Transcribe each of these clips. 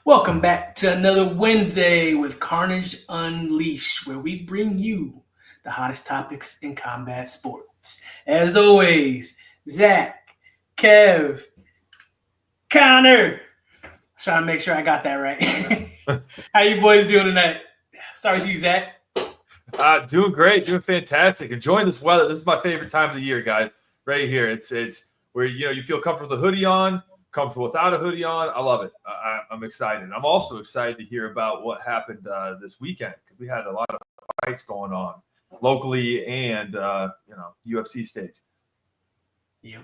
Welcome back to another Wednesday with Carnage Unleashed, where we bring you the hottest topics in combat sports. As always, Zach, Kev, Connor. Trying to make sure I got that right. How you boys doing tonight? Sorry to you, Zach. Doing great, doing fantastic. Enjoying this weather. This is my favorite time of the year, guys. Right here, it's where you feel comfortable with a hoodie on, comfortable without a hoodie on. I love it. I'm excited. I'm also excited to hear about what happened this weekend because we had a lot of fights going on locally and UFC stage. Yep.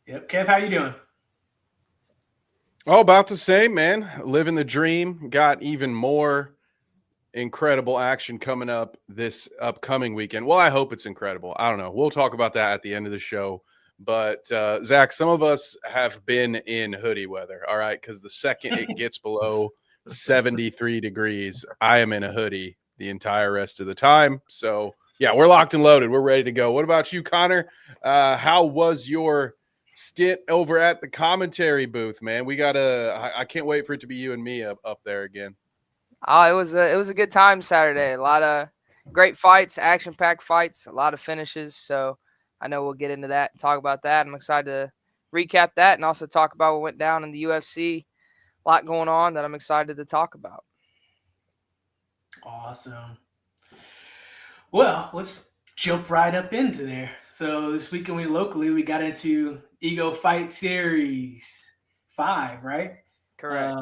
Kev, how you doing? Oh, about the same, man. Living the dream. Got even more incredible action coming up this upcoming weekend. Well, I hope it's incredible. I don't know. We'll talk about that at the end of the show. But Zach, some of us have been in hoodie weather. All right, because the second it gets below 73 degrees, I am in a hoodie the entire rest of the time. So yeah, we're locked and loaded. We're ready to go. What about you, Connor? How was your stint over at the commentary booth, man? I can't wait for it to be you and me up there again. Oh, it was a good time Saturday. A lot of great fights, action-packed fights, a lot of finishes. So I know we'll get into that and talk about that. I'm excited to recap that and also talk about what went down in the UFC. A lot going on that I'm excited to talk about. Awesome. Well, let's jump right up into there. So this weekend we got into Ego Fight Series 5, right? Correct.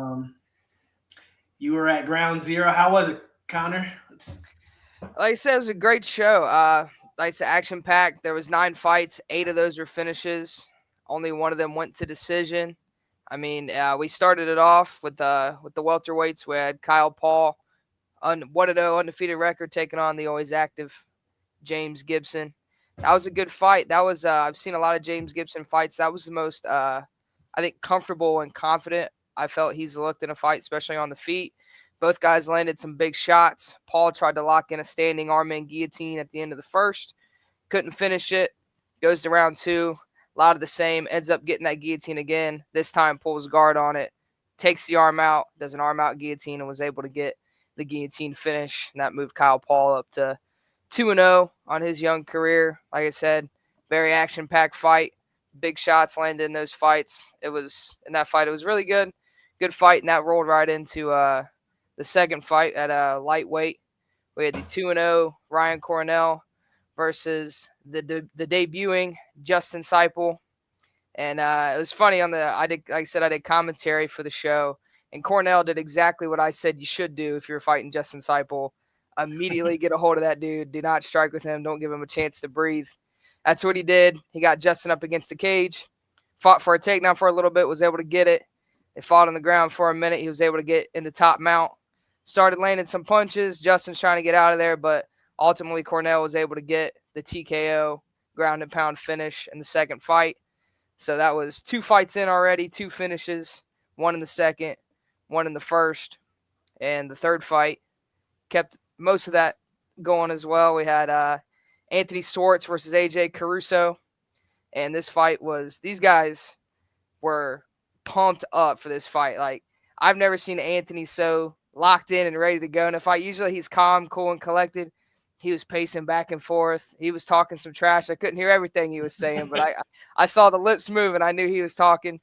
You were at Ground Zero. How was it, Connor? Like I said, it was a great show. Like I said, action-packed. There was 9 fights. 8 of those were finishes. Only one of them went to decision. I mean, we started it off with the welterweights. We had Kyle Paul, 1-0 undefeated record, taking on the always active James Gibson. That was a good fight. That was I've seen a lot of James Gibson fights. That was the most I think comfortable and confident I felt he's looked in a fight, especially on the feet. Both guys landed some big shots. Paul tried to lock in a standing arm-in guillotine at the end of the first. Couldn't finish it. Goes to round 2. A lot of the same. Ends up getting that guillotine again. This time pulls guard on it. Takes the arm out. Does an arm-out guillotine and was able to get the guillotine finish. And that moved Kyle Paul up to 2-0 on his young career. Like I said, very action-packed fight. Big shots landed in those fights. It was really good. Good fight, and that rolled right into the second fight at lightweight. We had the 2-0 Ryan Cornell versus the debuting Justin Seipel. And it was funny I did commentary for the show, and Cornell did exactly what I said you should do if you're fighting Justin Seipel. Immediately get a hold of that dude. Do not strike with him. Don't give him a chance to breathe. That's what he did. He got Justin up against the cage, fought for a takedown for a little bit, was able to get it. They fought on the ground for a minute. He was able to get in the top mount. Started landing some punches. Justin's trying to get out of there, but ultimately Cornell was able to get the TKO, ground and pound finish in the second fight. So that was 2 fights in already, 2 finishes, 1 in the second, 1 in the first, and the third fight kept most of that going as well. We had Anthony Swartz versus AJ Caruso, and this fight these guys were pumped up for this fight. Like, I've never seen Anthony so locked in and ready to go in a fight. Usually he's calm, cool, and collected. He was pacing back and forth. He was talking some trash. I couldn't hear everything he was saying, but I saw the lips move, and I knew he was talking.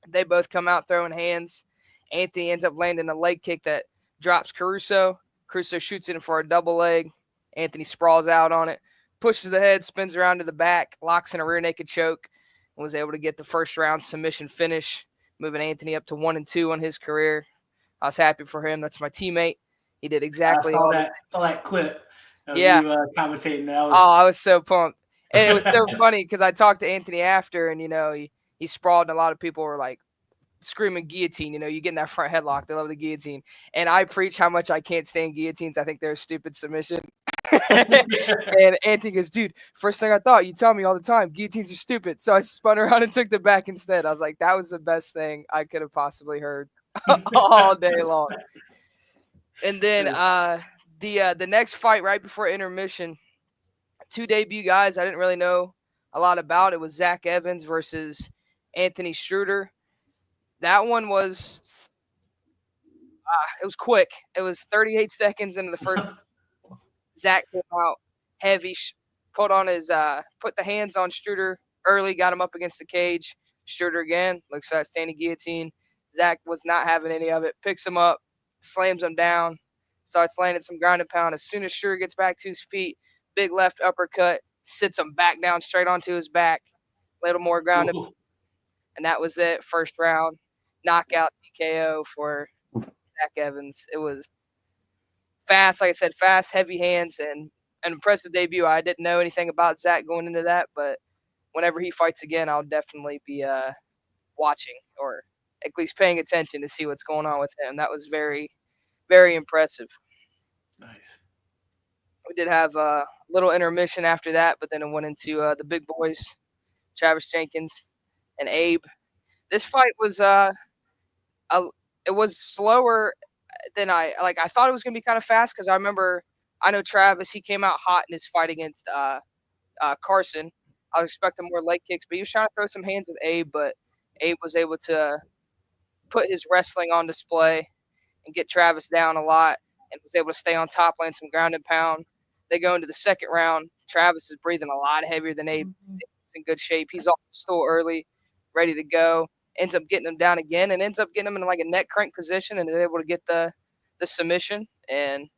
They both come out throwing hands. Anthony ends up landing a leg kick that drops Caruso. Caruso shoots in for a double leg. Anthony sprawls out on it, pushes the head, spins around to the back, locks in a rear naked choke, and was able to get the first round submission finish, moving Anthony up to 1-2 on his career. I was happy for him. That's my teammate. He did exactly all that. Saw that clip of yeah. You commentating. I was so pumped. And it was so funny because I talked to Anthony after, and, he sprawled, and a lot of people were like screaming guillotine. You get in that front headlock. They love the guillotine. And I preach how much I can't stand guillotines. I think they're a stupid submission. And Anthony goes, dude, first thing I thought, you tell me all the time, guillotines are stupid. So I spun around and took the back instead. I was like, that was the best thing I could have possibly heard all day long. And then the next fight right before intermission, 2 debut guys I didn't really know a lot about. It was Zach Evans versus Anthony Struder. That one was It was quick. It was 38 seconds into the first. Zach came out heavy, put the hands on Struder early, got him up against the cage. Struder again, looks fat, standing guillotine. Zach was not having any of it. Picks him up, slams him down, starts landing some ground and pound. As soon as Struder gets back to his feet, big left uppercut, sits him back down straight onto his back. A little more ground, and that was it. First round, knockout TKO for Zach Evans. It was fast, like I said, fast, heavy hands, and an impressive debut. I didn't know anything about Zach going into that, but whenever he fights again, I'll definitely be watching or at least paying attention to see what's going on with him. That was very, very impressive. Nice. We did have a little intermission after that, but then it went into the big boys, Travis Jenkins and Abe. This fight was it was slower than I thought it was going to be kind of fast because I know Travis, he came out hot in his fight against Carson. I was expecting more leg kicks, but he was trying to throw some hands with Abe, but Abe was able to put his wrestling on display and get Travis down a lot and was able to stay on top, land some ground and pound. They go into the second round. Travis is breathing a lot heavier than Abe. He's in good shape. He's off the stool early, ready to go. Ends up getting him down again and ends up getting him in like a neck crank position and is able to get the submission. And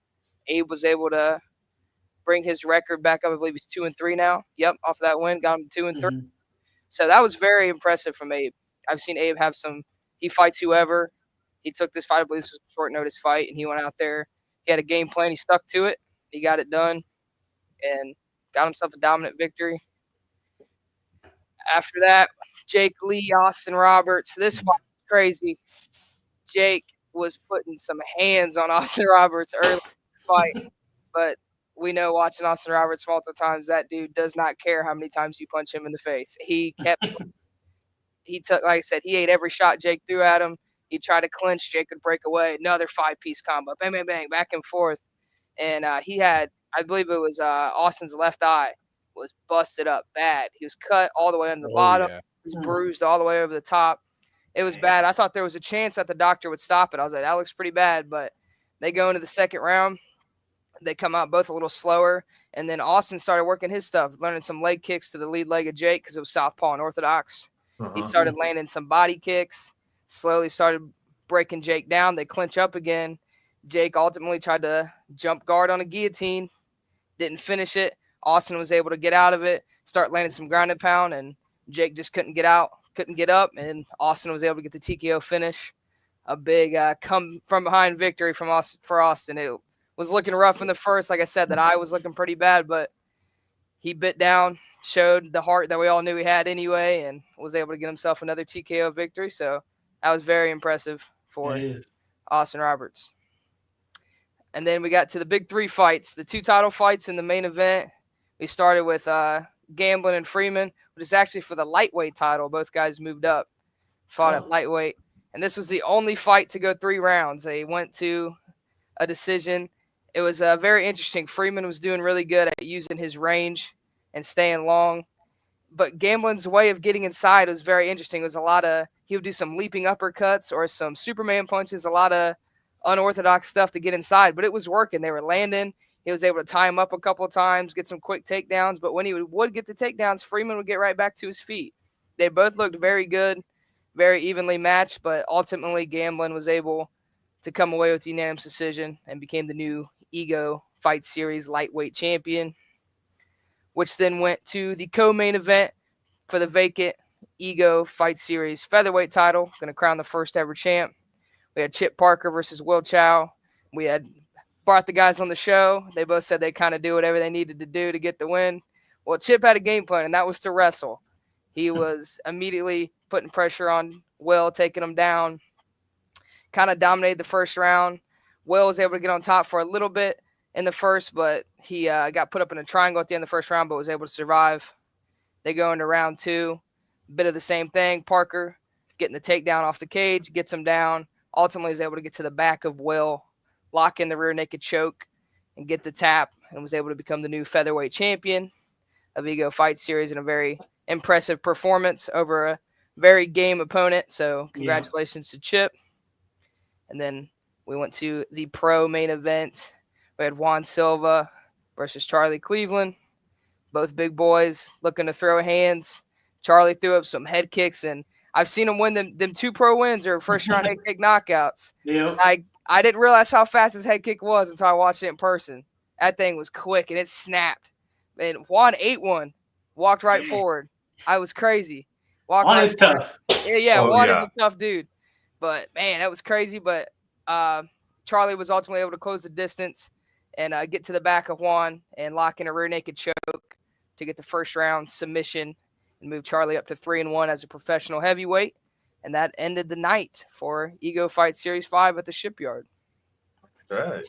Abe was able to bring his record back up. I believe he's 2-3 now. Yep, off of that win, got him 2-3. So that was very impressive from Abe. I've seen Abe have he fights whoever. He took this fight, I believe this was a short notice fight, and he went out there. He had a game plan. He stuck to it. He got it done and got himself a dominant victory. After that, Jake Lee, Austin Roberts. This fight was crazy. Jake was putting some hands on Austin Roberts early in the fight, but we know watching Austin Roberts multiple times, that dude does not care how many times you punch him in the face. He took, like I said, he ate every shot Jake threw at him. He tried to clinch, Jake would break away. Another 5-piece combo, bang, bang, bang, back and forth. And he had, I believe it was Austin's left eye was busted up bad. He was cut all the way on the bottom. Yeah. He was bruised all the way over the top. It was bad. I thought there was a chance that the doctor would stop it. I was like, that looks pretty bad. But they go into the second round. They come out both a little slower. And then Austin started working his stuff, learning some leg kicks to the lead leg of Jake because it was southpaw and orthodox. He started landing some body kicks, slowly started breaking Jake down. They clinch up again. Jake ultimately tried to jump guard on a guillotine, didn't finish it. Austin was able to get out of it, start landing some ground and pound, and Jake just couldn't get up, and Austin was able to get the TKO finish. A big come from behind victory for Austin. It was looking rough in the first. Like I said, that eye was looking pretty bad, but he bit down, showed the heart that we all knew he had anyway, and was able to get himself another TKO victory. So that was very impressive for Austin Roberts. And then we got to the big three fights, the two title fights in the main event. We started with Gamblin and Freeman, which is actually for the lightweight title. Both guys moved up, fought at lightweight. And this was the only fight to go 3 rounds. They went to a decision. It was very interesting. Freeman was doing really good at using his range and staying long. But Gamblin's way of getting inside was very interesting. It was he would do some leaping uppercuts or some Superman punches, a lot of unorthodox stuff to get inside. But it was working. They were landing. He was able to tie him up a couple of times, get some quick takedowns. But when he would get the takedowns, Freeman would get right back to his feet. They both looked very good, very evenly matched. But ultimately, Gamblin was able to come away with unanimous decision and became the new Ego Fight Series lightweight champion, which then went to the co-main event for the vacant Ego Fight Series featherweight title. Going to crown the first ever champ. We had Chip Parker versus Will Chow. We had brought the guys on the show. They both said they kind of do whatever they needed to do to get the win. Well, Chip had a game plan, and that was to wrestle. He was immediately putting pressure on Will, taking him down, kind of dominated the first round. Will was able to get on top for a little bit in the first, but he got put up in a triangle at the end of the first round, but was able to survive. They go into round 2, bit of the same thing. Parker getting the takedown off the cage, gets him down. Ultimately, is able to get to the back of Will, lock in the rear naked choke, and get the tap, and was able to become the new featherweight champion of Ego Fight Series in a very impressive performance over a very game opponent. So congratulations to Chip. And then We went to the pro main event. We had Juan Silva versus Charlie Cleveland. Both big boys looking to throw hands. Charlie threw up some head kicks, and I've seen him win them 2 pro wins or first round head kick knockouts. Yeah. I didn't realize how fast his head kick was until I watched it in person. That thing was quick, and it snapped. And Juan ate one, walked right forward. I was crazy. Juan is tough. Yeah, Juan is a tough dude. But, man, that was crazy. But Charlie was ultimately able to close the distance and get to the back of Juan and lock in a rear naked choke to get the first round submission and move Charlie up to 3-1 as a professional heavyweight. And that ended the night for Ego Fight Series 5 at the Shipyard. Right.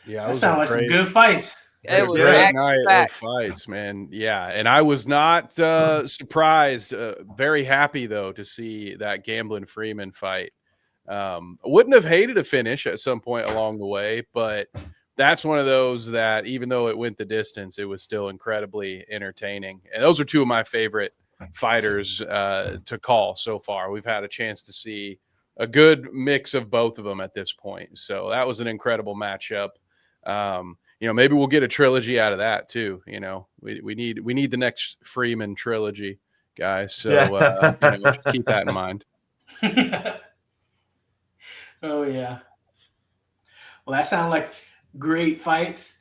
Yeah, that sounds like some good fights. It was a great night back. of fights, man. Yeah, and I was not surprised. Very happy though to see that Gamblin Freeman fight. Wouldn't have hated a finish at some point along the way, but that's one of those that even though it went the distance, it was still incredibly entertaining. And those are two of my favorite fighters to call so far. We've had a chance to see a good mix of both of them at this point. So that was an incredible matchup. Maybe we'll get a trilogy out of that too. We need the next Freeman trilogy, guys. So just keep that in mind. Oh yeah. Well, that sounded like great fights.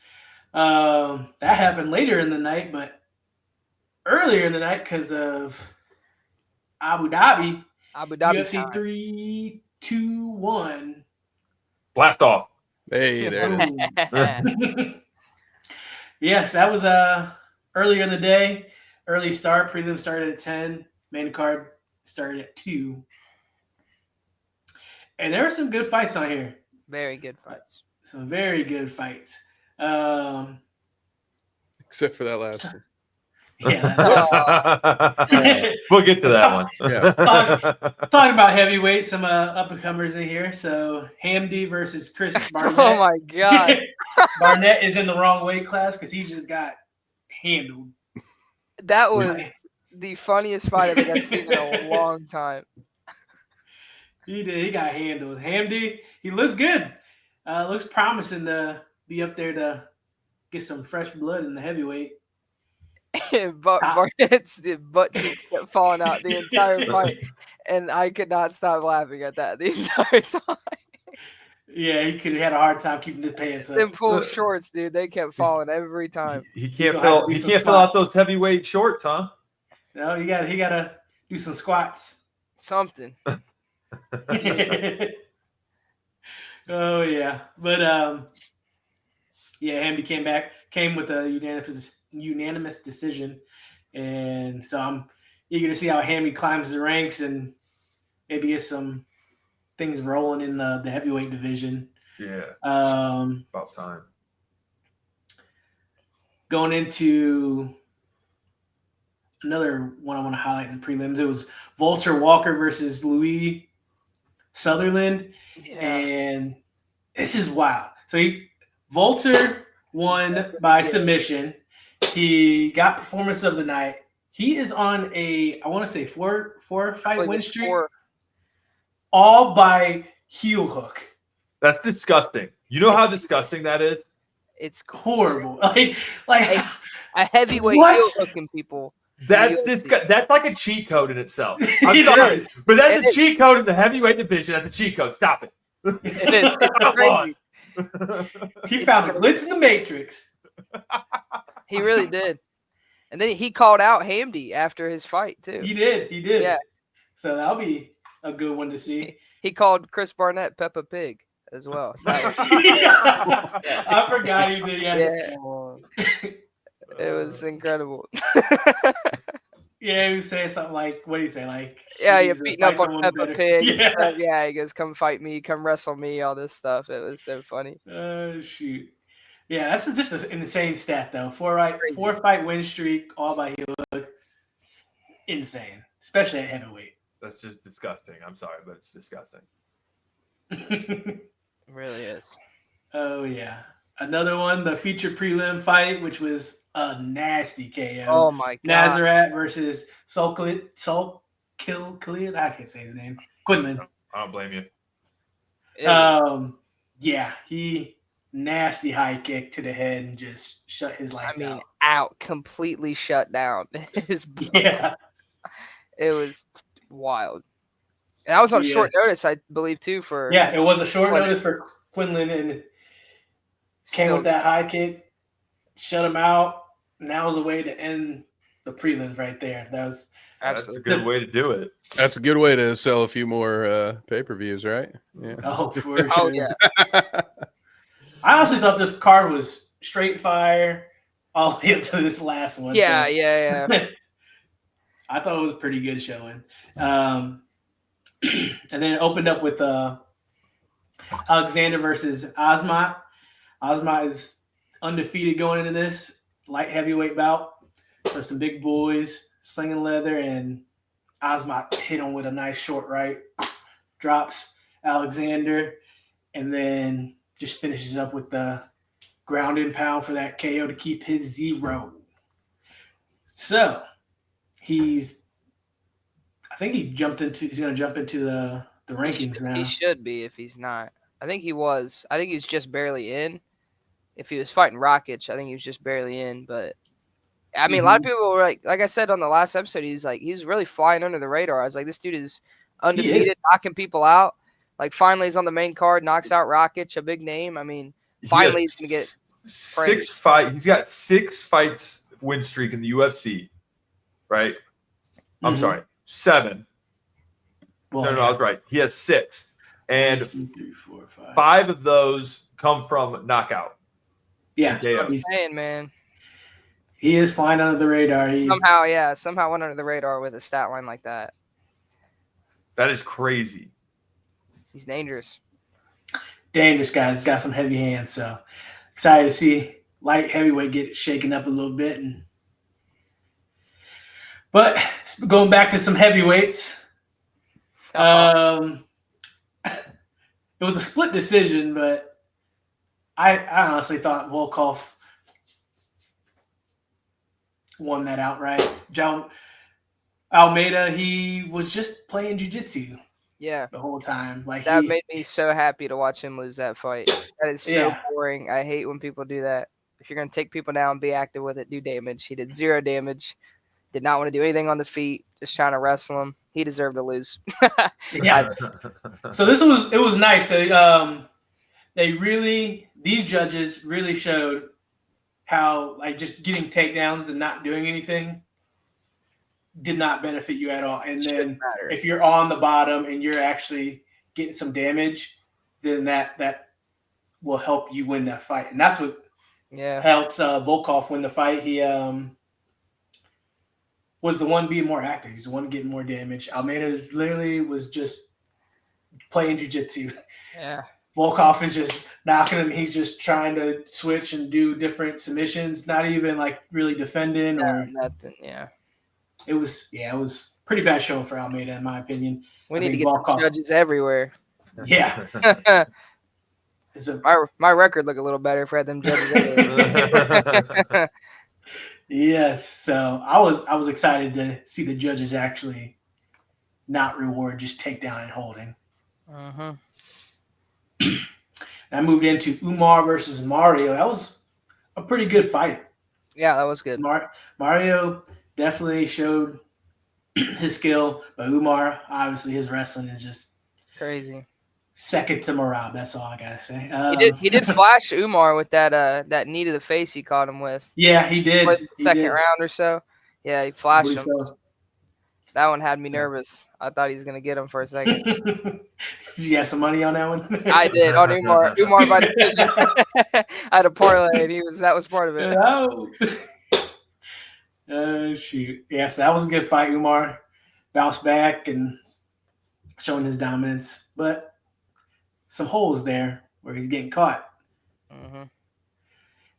That happened later in the night, but earlier in the night because of Abu Dhabi UFC time. 3, 2, 1. Blast off. Hey, there it is. Yes, that was earlier in the day. Early start. Prelim started at 10. Main card started at 2. And there were some good fights on here. Very good fights. Some very good fights. Except for that last one. Yeah. We'll get to that one. Yeah. Talking about heavyweight, some up-and-comers in here. So Hamdi versus Chris Barnett. Oh, my God. Barnett is in the wrong weight class because he just got handled. That was the funniest fight I think I've seen in a long time. He did. He got handled. Hamdi, he looks good. Looks promising to be up there to get some fresh blood in the heavyweight. Barnett's butt cheeks kept falling out the entire fight, and I could not stop laughing at that the entire time. Yeah, he could have had a hard time keeping his pants up. Them full shorts, dude, they kept falling every time. He can't fill out those heavyweight shorts, huh? No, he got to do some squats. Something. Oh yeah, but Hamdi came with a unanimous decision, and so I'm eager to see how Hamdi climbs the ranks and maybe get some things rolling in the heavyweight division. Yeah. About time. Going into another one I want to highlight in the prelims, it was Vulture Walker versus Louis Sutherland. Yeah. And this is wild. So Vulture won by submission. He got performance of the night. He is on I want to say four fight win streak. 4. All by heel hook. That's disgusting. You know how disgusting that is? It's horrible. Like a heavyweight heel hooking people. That's like a cheat code in itself. I'm sorry, but that's a cheat code in the heavyweight division. That's a cheat code. Stop it. It is. It's crazy. He found the glitch in the matrix. He really did. And then he called out Hamdi after his fight too. He did. Yeah. So that'll be a good one to see. He called Chris Barnett Peppa Pig as well. I forgot he did. Yeah. It was incredible. Yeah, he was saying something like, what did he say? Like, yeah, you're beating up on Peppa Pig. Yeah. He goes, come fight me, come wrestle me, all this stuff. It was so funny. Oh, shoot. Yeah, that's just an insane stat, though. 4 fight win streak, all by heel hook. Insane, especially at heavyweight. That's just disgusting. I'm sorry, but it's disgusting. It really is. Oh, yeah. Another one, the feature prelim fight, which was a nasty KO. Oh, my God. Nazarat versus Khalid. I can't say his name. Quinlan. I don't blame you. Yeah, he nasty high kick to the head and just shut his lights out. Out, completely shut down. Yeah. It was wild. And that was on short notice, I believe, too. Yeah, it was a short Quinlan. notice for Quinlan, and came Still, with that high kick, shut him out, and that was a way to end the prelims right there. That's absolutely a good way to do it. That's a good way to sell a few more pay-per-views, right? Yeah. Oh, for Oh sure. yeah. I honestly thought this card was straight fire all the way up to this last one. Yeah, so. yeah. I thought it was a pretty good showing. And then it opened up with Alexander versus Azmat. Azmat is undefeated going into this light heavyweight bout. So some big boys slinging leather, and Azmat hit him with a nice short right, drops Alexander, and then just finishes up with the ground and pound for that KO to keep his 0. So I think he's going to jump into the rankings now. He should be if he's not. I think he was. I think he's just barely in. If he was fighting Rakic, I think he was just barely in. But I mean, a lot of people were like I said on the last episode, he's really flying under the radar. I was like, this dude is undefeated, knocking people out. Like finally, he's on the main card, knocks out Rakic, a big name. I mean, finally he's gonna get 6 fights. He's got 6 fights win streak in the UFC, right? I'm sorry, 7. Well, no, I was right. He has 6, and 1, 2, 3, 4, 5 of those come from knockout. Yeah, that's what I'm saying, man. He is flying under the radar. Somehow went under the radar with a stat line like that. That is crazy. He's dangerous. Dangerous guys, got some heavy hands. So excited to see light heavyweight get shaken up a little bit. But going back to some heavyweights, it was a split decision, but I honestly thought Volkov won that outright. Almeida, he was just playing jiu-jitsu. Yeah, the whole time. Like that made me so happy to watch him lose that fight. That is so boring. I hate when people do that. If you're gonna take people down, be active with it, do damage. He did 0 damage. Did not want to do anything on the feet. Just trying to wrestle him. He deserved to lose. Yeah. So it was nice. So, these judges really showed how like just getting takedowns and not doing anything did not benefit you at all. And then if you're on the bottom and you're actually getting some damage, then that will help you win that fight. And that's what helped Volkov win the fight. He was the one being more active. He's the one getting more damage. Almeida literally was just playing jiu-jitsu. Yeah. Volkov is just knocking him. He's just trying to switch and do different submissions, not even like really defending or nothing. Yeah. It was pretty bad show for Almeida, in my opinion. We need to get the judges everywhere. Yeah. My record look a little better if I had them judges everywhere. Yes. So I was excited to see the judges actually not reward just takedown and holding. Uh-huh. I moved into Umar versus Mario. That was a pretty good fight. Yeah, that was good. Mario definitely showed his skill, but Umar, obviously, his wrestling is just crazy. Second to Marab. That's all I gotta say. He did flash Umar with that knee to the face he caught him with. Yeah, he did. Second round or so. Yeah, he flashed him. So. That one had me nervous. I thought he was gonna get him for a second. Did you have some money on that one? I did on Umar. Umar by decision. I had a parlay, and that was part of it. Shoot. Yeah, so that was a good fight. Umar bounced back and showing his dominance, but some holes there where he's getting caught. Mm-hmm.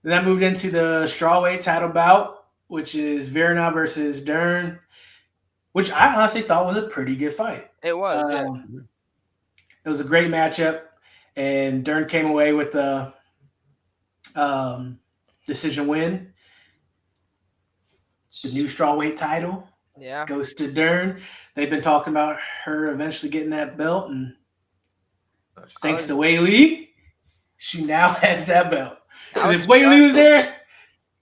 Then I moved into the strawweight title bout, which is Verna versus Dern, which I honestly thought was a pretty good fight. It was, yeah. It was a great matchup, and Dern came away with the decision win. The new strawweight title goes to Dern. They've been talking about her eventually getting that belt, and thanks to Wei Lee, She now has that belt. I Because was if Whaley surprised. was there,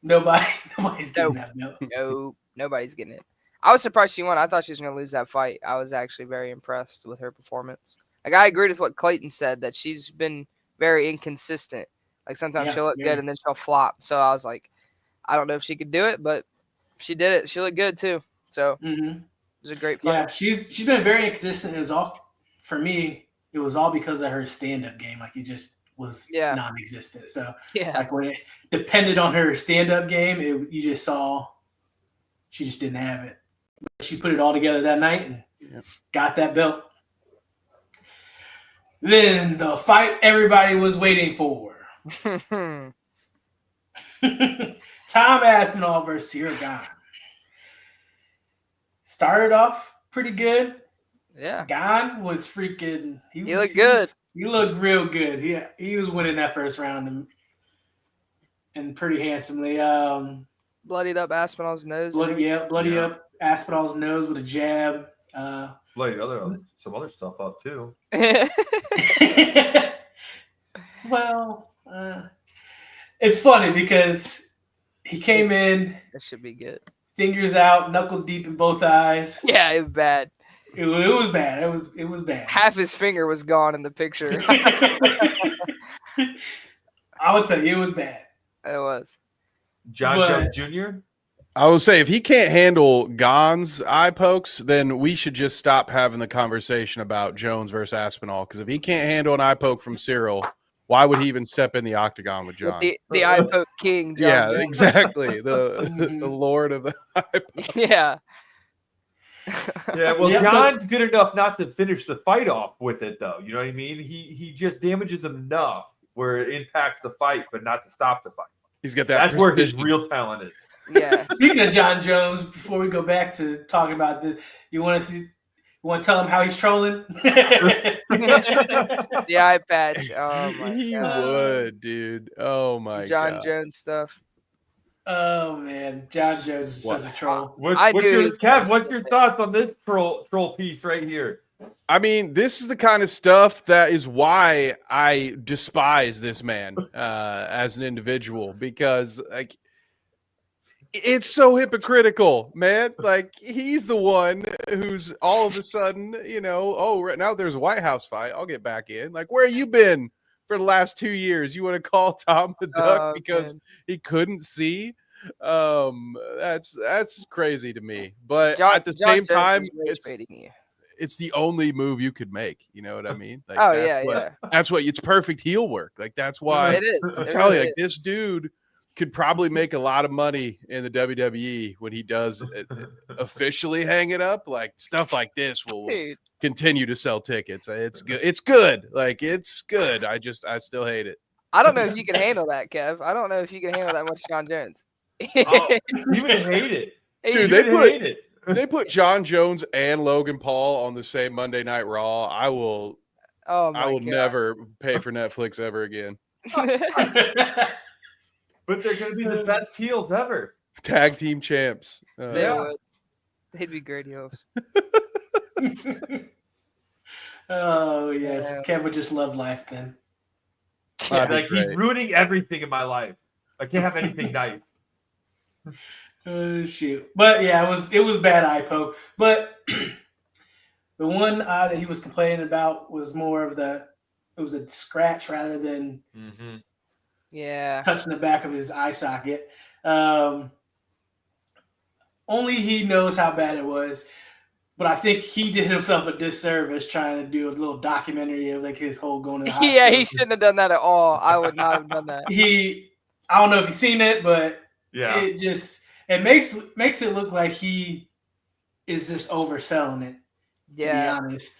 nobody's getting Nope. that belt. No, nobody's getting it. I was surprised she won. I thought she was going to lose that fight. I was actually very impressed with her performance. Like, I agreed with what Clayton said, that she's been very inconsistent. Like, sometimes Yeah, she'll look good and then she'll flop. So I was like, I don't know if she could do it, but she did it. She looked good too. So it was a great fight. Yeah, she's been very inconsistent. It was all, for me, it was all because of her stand-up game. Like, it just was non-existent. So, like, when it depended on her stand-up game, you just saw she just didn't have it. But she put it all together that night and got that belt. Then the fight everybody was waiting for. Tom Aspinall versus Cyril Gane. Started off pretty good. Yeah. Gane was freaking. He looked good. He looked real good. He was winning that first round and pretty handsomely. Bloodied up Aspinall's nose. Bloody up Aspinall's nose with a jab. Bloody some other stuff up too. Well, it's funny because he came in. That should be good. Fingers out, knuckle deep in both eyes. Yeah, it was bad. It was bad. It was bad. Half his finger was gone in the picture. I would say it was bad. It was. John Jones Jr. I will say, if he can't handle Gane's eye pokes, then we should just stop having the conversation about Jones versus Aspinall. Because if he can't handle an eye poke from Cyril, why would he even step in the octagon with John? The eye poke king, John. Yeah, exactly. The Lord of the eye poke. Yeah. Yeah, well, John's good enough not to finish the fight off with it, though. You know what I mean? He just damages him enough where it impacts the fight, but not to stop the fight. He's got that. That's where his real talent is. Yeah. Speaking of John Jones, before we go back to talking about this, you want to tell him how he's trolling? The eye patch. Oh my He god. would, dude. Oh my John god. Jones stuff. Oh man, John Jones is such a troll. What's your thoughts on this troll piece right here? I mean, this is the kind of stuff that is why I despise this man as an individual, because like it's so hypocritical, man. Like he's the one who's all of a sudden, right now there's a White House fight. I'll get back in. Like, where have you been for the last 2 years? You want to call Tom the Duck because he couldn't see? That's crazy to me. But at the same time, it's the only move you could make. You know what I mean? Like, that's what it's perfect heel work. Like that's why it is. I'm telling you, like this dude could probably make a lot of money in the WWE when he does officially hang it up. Like stuff like this will continue to sell tickets. It's good. It's good. Like it's good. I still hate it. I don't know if you can handle that, Kev. I don't know if you can handle that much John Jones. You would hate it. Dude, they put John Jones and Logan Paul on the same Monday Night Raw. I will never pay for Netflix ever again. But they're going to be the best heels ever. Tag team champs. They would. They'd be great heels. Oh, yes. Kev would just love life then. Yeah, like he's ruining everything in my life. I can't have anything nice. Oh, shoot. But yeah, it was bad eye poke. But the one that he was complaining about was more of it was a scratch rather than touching the back of his eye socket. Only he knows how bad it was. But I think he did himself a disservice trying to do a little documentary of like his whole going to the hospital. Yeah, he shouldn't have done that at all. I would not have done that. I don't know if you've seen it, but it makes it look like he is just overselling it. Yeah. To be honest.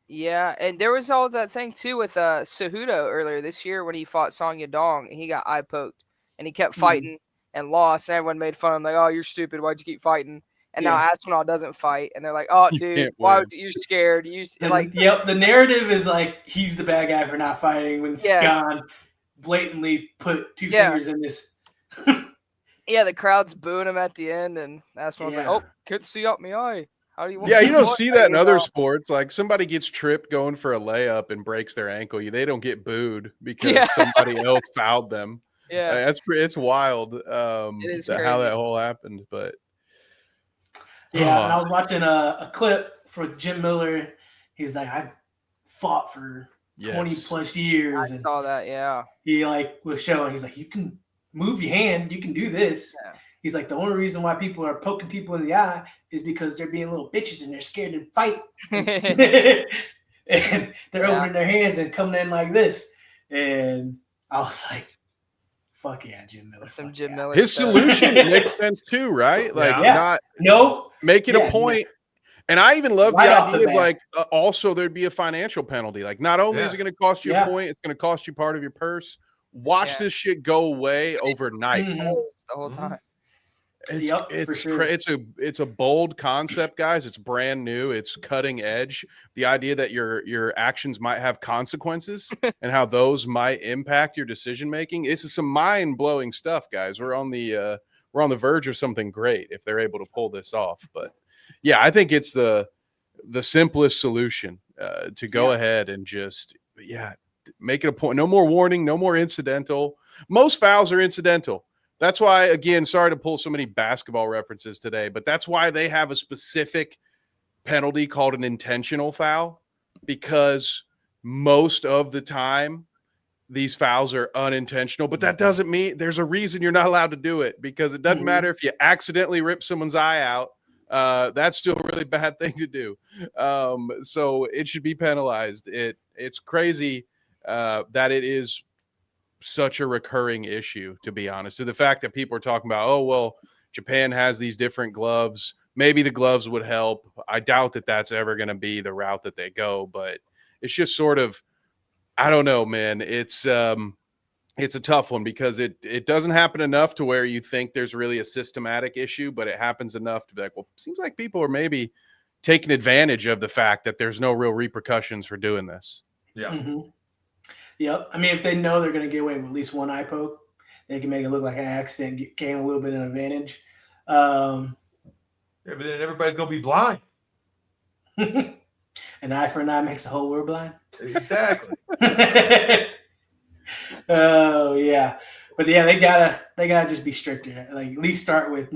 Yeah, and there was all that thing too with Cejudo earlier this year when he fought Song Yadong and he got eye poked and he kept fighting and lost and everyone made fun of him like, oh, you're stupid, why'd you keep fighting? And now Aspinall doesn't fight and they're like, oh dude, why would you scared? The narrative is like he's the bad guy for not fighting when Gane blatantly put two fingers in this. Yeah, the crowd's booing him at the end and Aspinall's like, oh, couldn't see up my eye. How do you want? Yeah, you don't what? see that in You other know? sports. Like somebody gets tripped going for a layup and breaks their ankle. They don't get booed because Yeah. somebody else fouled them. Yeah, It's wild. it is How crazy. that whole happened, but Yeah, and I was watching a clip for Jim Miller. He's like, I've fought for 20 yes, plus years, I and saw that. Yeah. he like was showing. He's like, you can move your hand, you can do this. Yeah. He's like, the only reason why people are poking people in the eye is because they're being little bitches and they're scared to fight, and they're Yeah. opening their hands and coming in like this. And I was like, fuck yeah, Jim Miller. Some fuck Jim yeah. Miller. his stuff. solution makes sense too, right? Like Yeah. not No, make it Yeah, a point. And I even love Right the off the idea of bat. like also there'd be a financial penalty. Like not only is Yeah. it going to cost you Yeah. a point, it's going to cost you part of your purse. Watch Yeah. this shit go away overnight. Mhm. The whole Mhm. time. Yep, for sure. It's a bold concept, guys. It's brand new. It's cutting edge. The idea that your actions might have consequences and how those might impact your decision making. This is some mind blowing stuff, guys. We're on the verge of something great if they're able to pull this off. But yeah, I think it's the simplest solution to go ahead and just make it a point. No more warning. No more incidental. Most fouls are incidental. That's why, again, sorry to pull so many basketball references today, but that's why they have a specific penalty called an intentional foul, because most of the time these fouls are unintentional. But that doesn't mean there's a reason you're not allowed to do it, because it doesn't matter if you accidentally rip someone's eye out. That's still a really bad thing to do. So it should be penalized. It's crazy that it is such a recurring issue, to be honest. So the fact that people are talking about, oh, well, Japan has these different gloves. Maybe the gloves would help. I doubt that that's ever going to be the route that they go, but it's just sort of, I don't know, man. It's a tough one because it doesn't happen enough to where you think there's really a systematic issue, but it happens enough to be like, well, seems like people are maybe taking advantage of the fact that there's no real repercussions for doing this. Yeah. Mm-hmm. Yep. I mean, if they know they're going to get away with at least one eye poke, they can make it look like an accident, gain a little bit of an advantage. Yeah, but then everybody's gonna be blind. An eye for an eye makes the whole world blind. Exactly. Oh yeah, but yeah, they gotta just be stricter. Like at least start with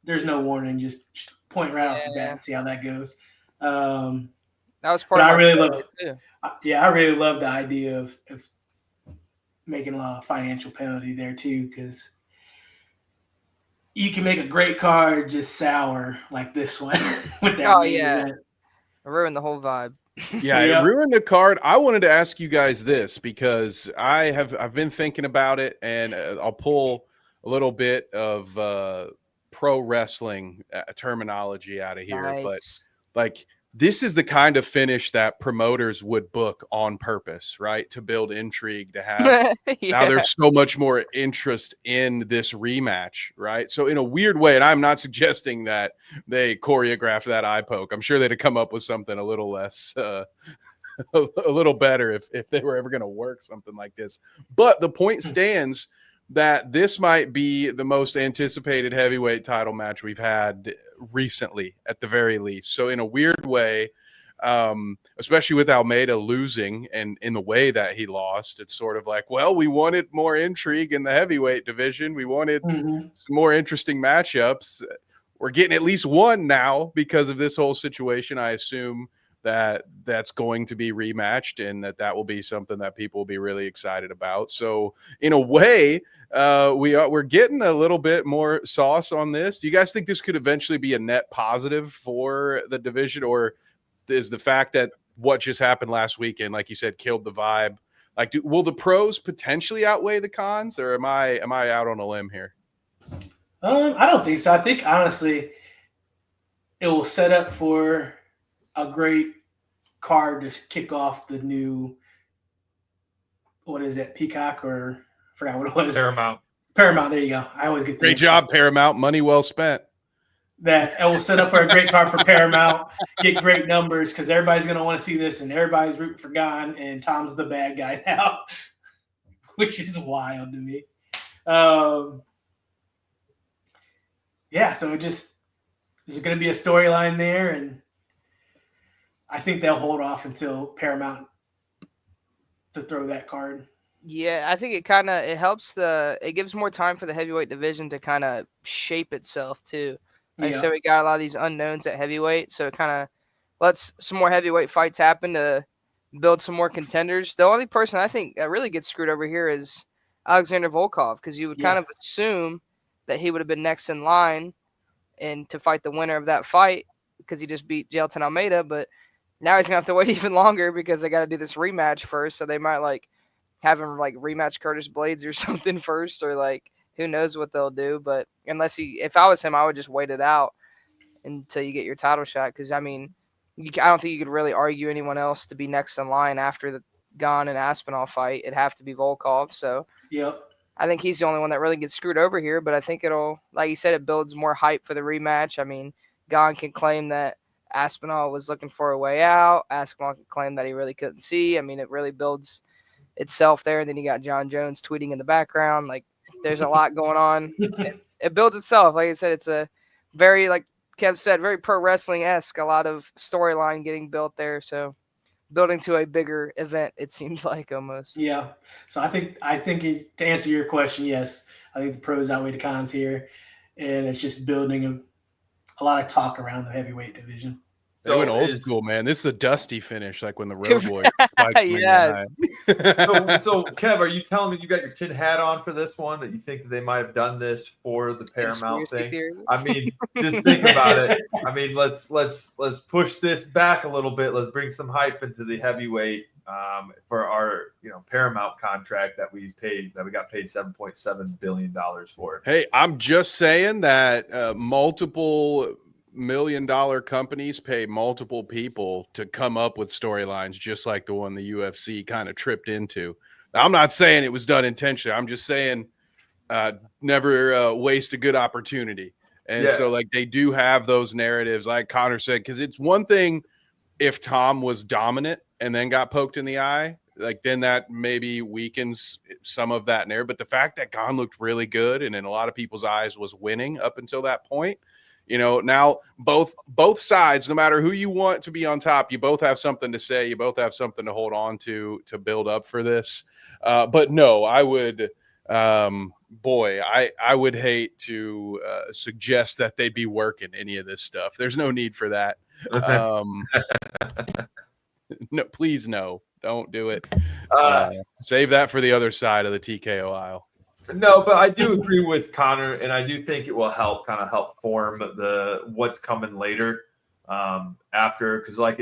there's no warning, just point right off the bat and see how that goes. That was part But of I really love, too. I really love the idea of making a financial penalty there too, because you can make a great card just sour like this one with that. Oh yeah, ruin the whole vibe. Yeah, it ruined the card. I wanted to ask you guys this because I've been thinking about it, and I'll pull a little bit of pro wrestling terminology out of here, Nice. but like this is the kind of finish that promoters would book on purpose, right? To build intrigue, to have now there's so much more interest in this rematch, right? So in a weird way, and I'm not suggesting that they choreographed that eye poke. I'm sure they'd have come up with something a little less, a little better if they were ever going to work something like this. But the point stands that this might be the most anticipated heavyweight title match we've had recently, at the very least. So in a weird way, especially with Almeida losing and in the way that he lost, it's sort of like, well, we wanted more intrigue in the heavyweight division. We wanted some more interesting matchups. We're getting at least one now because of this whole situation. I assume that's going to be rematched and that will be something that people will be really excited about. So in a way, we're getting a little bit more sauce on this. Do you guys think this could eventually be a net positive for the division, or is the fact that what just happened last weekend, like you said, killed the vibe? Like, will the pros potentially outweigh the cons, or am I out on a limb here? I don't think so. I think honestly, it will set up for a great card to kick off the new, what is it, Peacock, or I forgot what it was. Paramount. There you go. I always get Great job, Paramount. Money well spent. That it will set up for a great card for Paramount, get great numbers because everybody's going to want to see this, and everybody's rooting for Gon, and Tom's the bad guy now, which is wild to me. Yeah, so there's going to be a storyline there, and I think they'll hold off until Paramount to throw that card. Yeah, I think it helps it gives more time for the heavyweight division to kind of shape itself too. Like I said, we got a lot of these unknowns at heavyweight, so it kind of lets some more heavyweight fights happen to build some more contenders. The only person I think that really gets screwed over here is Alexander Volkov, because you would kind of assume that he would have been next in line and to fight the winner of that fight because he just beat Jailton Almeida, but now he's gonna have to wait even longer because they got to do this rematch first. So they might like have him like rematch Curtis Blades or something first, or like who knows what they'll do. But if I was him, I would just wait it out until you get your title shot. Because I mean, I don't think you could really argue anyone else to be next in line after the Gane and Aspinall fight. It'd have to be Volkov. So I think he's the only one that really gets screwed over here. But I think it'll, like you said, it builds more hype for the rematch. I mean, Gane can claim that Aspinall was looking for a way out. Aspinall can claim that he really couldn't see. I mean, it really builds itself there. And then you got John Jones tweeting in the background. Like, there's a lot going on. It builds itself. Like I said, it's a very, like Kev said, very pro wrestling-esque. A lot of storyline getting built there. So building to a bigger event, it seems like almost. Yeah. So I think to answer your question, yes, I think the pros outweigh the cons here, and it's just building a lot of talk around the heavyweight division. They went old school, man. This is a dusty finish, like when the Road Boys spiked him in the eye. So, Kev, are you telling me you got your tin hat on for this one? That you think that they might have done this for the Paramount thing? Theory. I mean, just think about it. I mean, let's push this back a little bit. Let's bring some hype into the heavyweight for our Paramount contract that we got paid $7.7 billion for. Hey, I'm just saying that multiple million-dollar companies pay multiple people to come up with storylines just like the one the UFC kind of tripped into. Now, I'm not saying it was done intentionally. I'm just saying never waste a good opportunity. And so like they do have those narratives, like Connor said, because it's one thing if Tom was dominant and then got poked in the eye, like then that maybe weakens some of that narrative. But the fact that Gane looked really good and in a lot of people's eyes was winning up until that point, now both sides, no matter who you want to be on top, you both have something to say. You both have something to hold on to build up for this. But no, I would, I would hate to suggest that they'd be working any of this stuff. There's no need for that. No, please, no, don't do it. Save that for the other side of the TKO aisle. No, but I do agree with Connor, and I do think it will help form what's coming later after, because like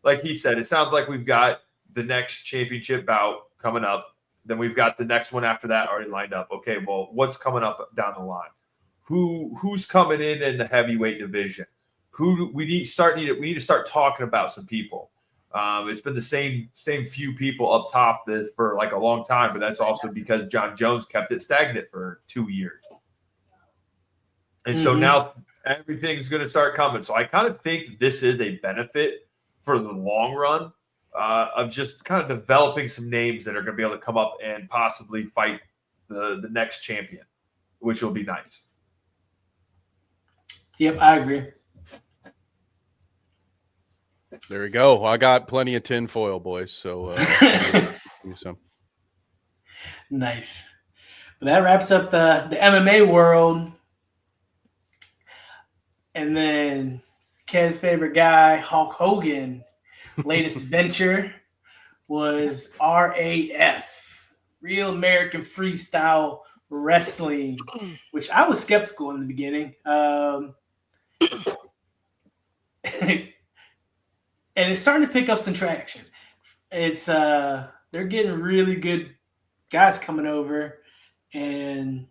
like he said, it sounds like we've got the next championship bout coming up, then we've got the next one after that already lined up. Okay, well, what's coming up down the line? Who's coming in the heavyweight division? We need to start talking about some people. It's been the same few people up top for like a long time, but that's also because John Jones kept it stagnant for 2 years. And so now everything's going to start coming. So I kind of think this is a benefit for the long run of just kind of developing some names that are going to be able to come up and possibly fight the next champion, which will be nice. Yep, I agree. There we go. Well, I got plenty of tinfoil, boys. So some. Nice. But that wraps up the MMA world. And then Kev's favorite guy, Hulk Hogan, latest venture was RAF, Real American Freestyle Wrestling, which I was skeptical in the beginning. And it's starting to pick up some traction. It's they're getting really good guys coming over and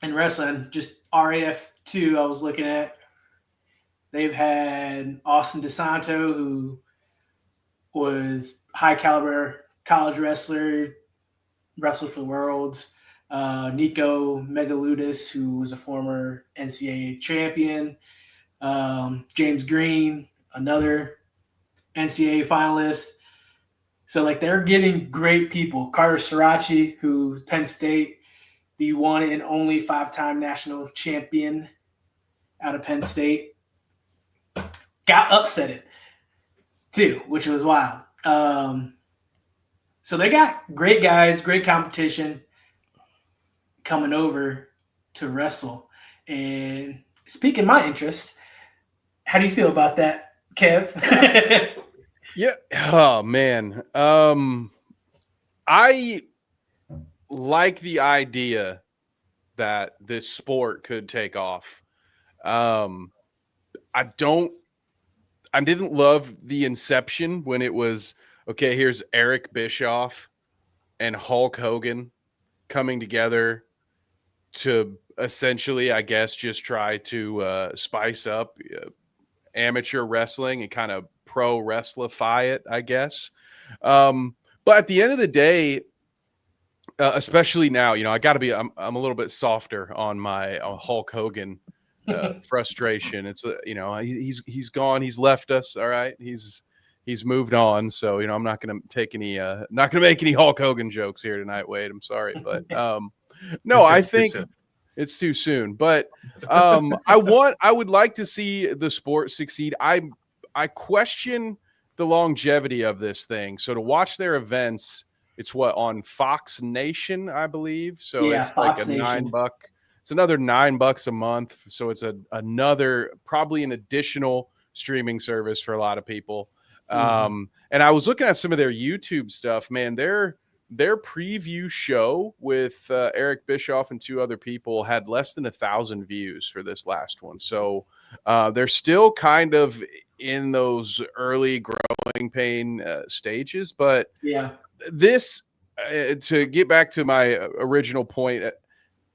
wrestling. Just RAF 2 I was looking at. They've had Austin DeSanto, who was high caliber college wrestler, wrestled for the Worlds. Nico Megaludis, who was a former NCAA champion. James Green, another NCAA finalist. So like they're getting great people. Carter Sirachi, who Penn State, the one and only 5-time national champion out of Penn State, got upsetted too, which was wild. So they got great guys, great competition coming over to wrestle. And speaking my interest, how do you feel about that, Kev? Yeah. Oh man. I like the idea that this sport could take off. I didn't love the inception when it was okay, here's Eric Bischoff and Hulk Hogan coming together to essentially, I guess, just try to spice up amateur wrestling and kind of pro wrestlify it, I guess. But at the end of the day, especially now, I got to be. I'm a little bit softer on my Hulk Hogan frustration. It's he's gone. He's left us. All right. He's moved on. So I'm not going to take any. Not going to make any Hulk Hogan jokes here tonight, Wade. I'm sorry, but no, I think it's too soon. But I would like to see the sport succeed. I question the longevity of this thing. So to watch their events. It's on Fox Nation, I believe. So yeah, it's Fox like a Nation. $9. It's another $9 a month. So it's another probably an additional streaming service for a lot of people. And I was looking at some of their YouTube stuff. Man, their preview show with Eric Bischoff and 2 other people had less than 1,000 views for this last one. So they're still kind of in those early growing pain stages, but yeah. This, to get back to my original point,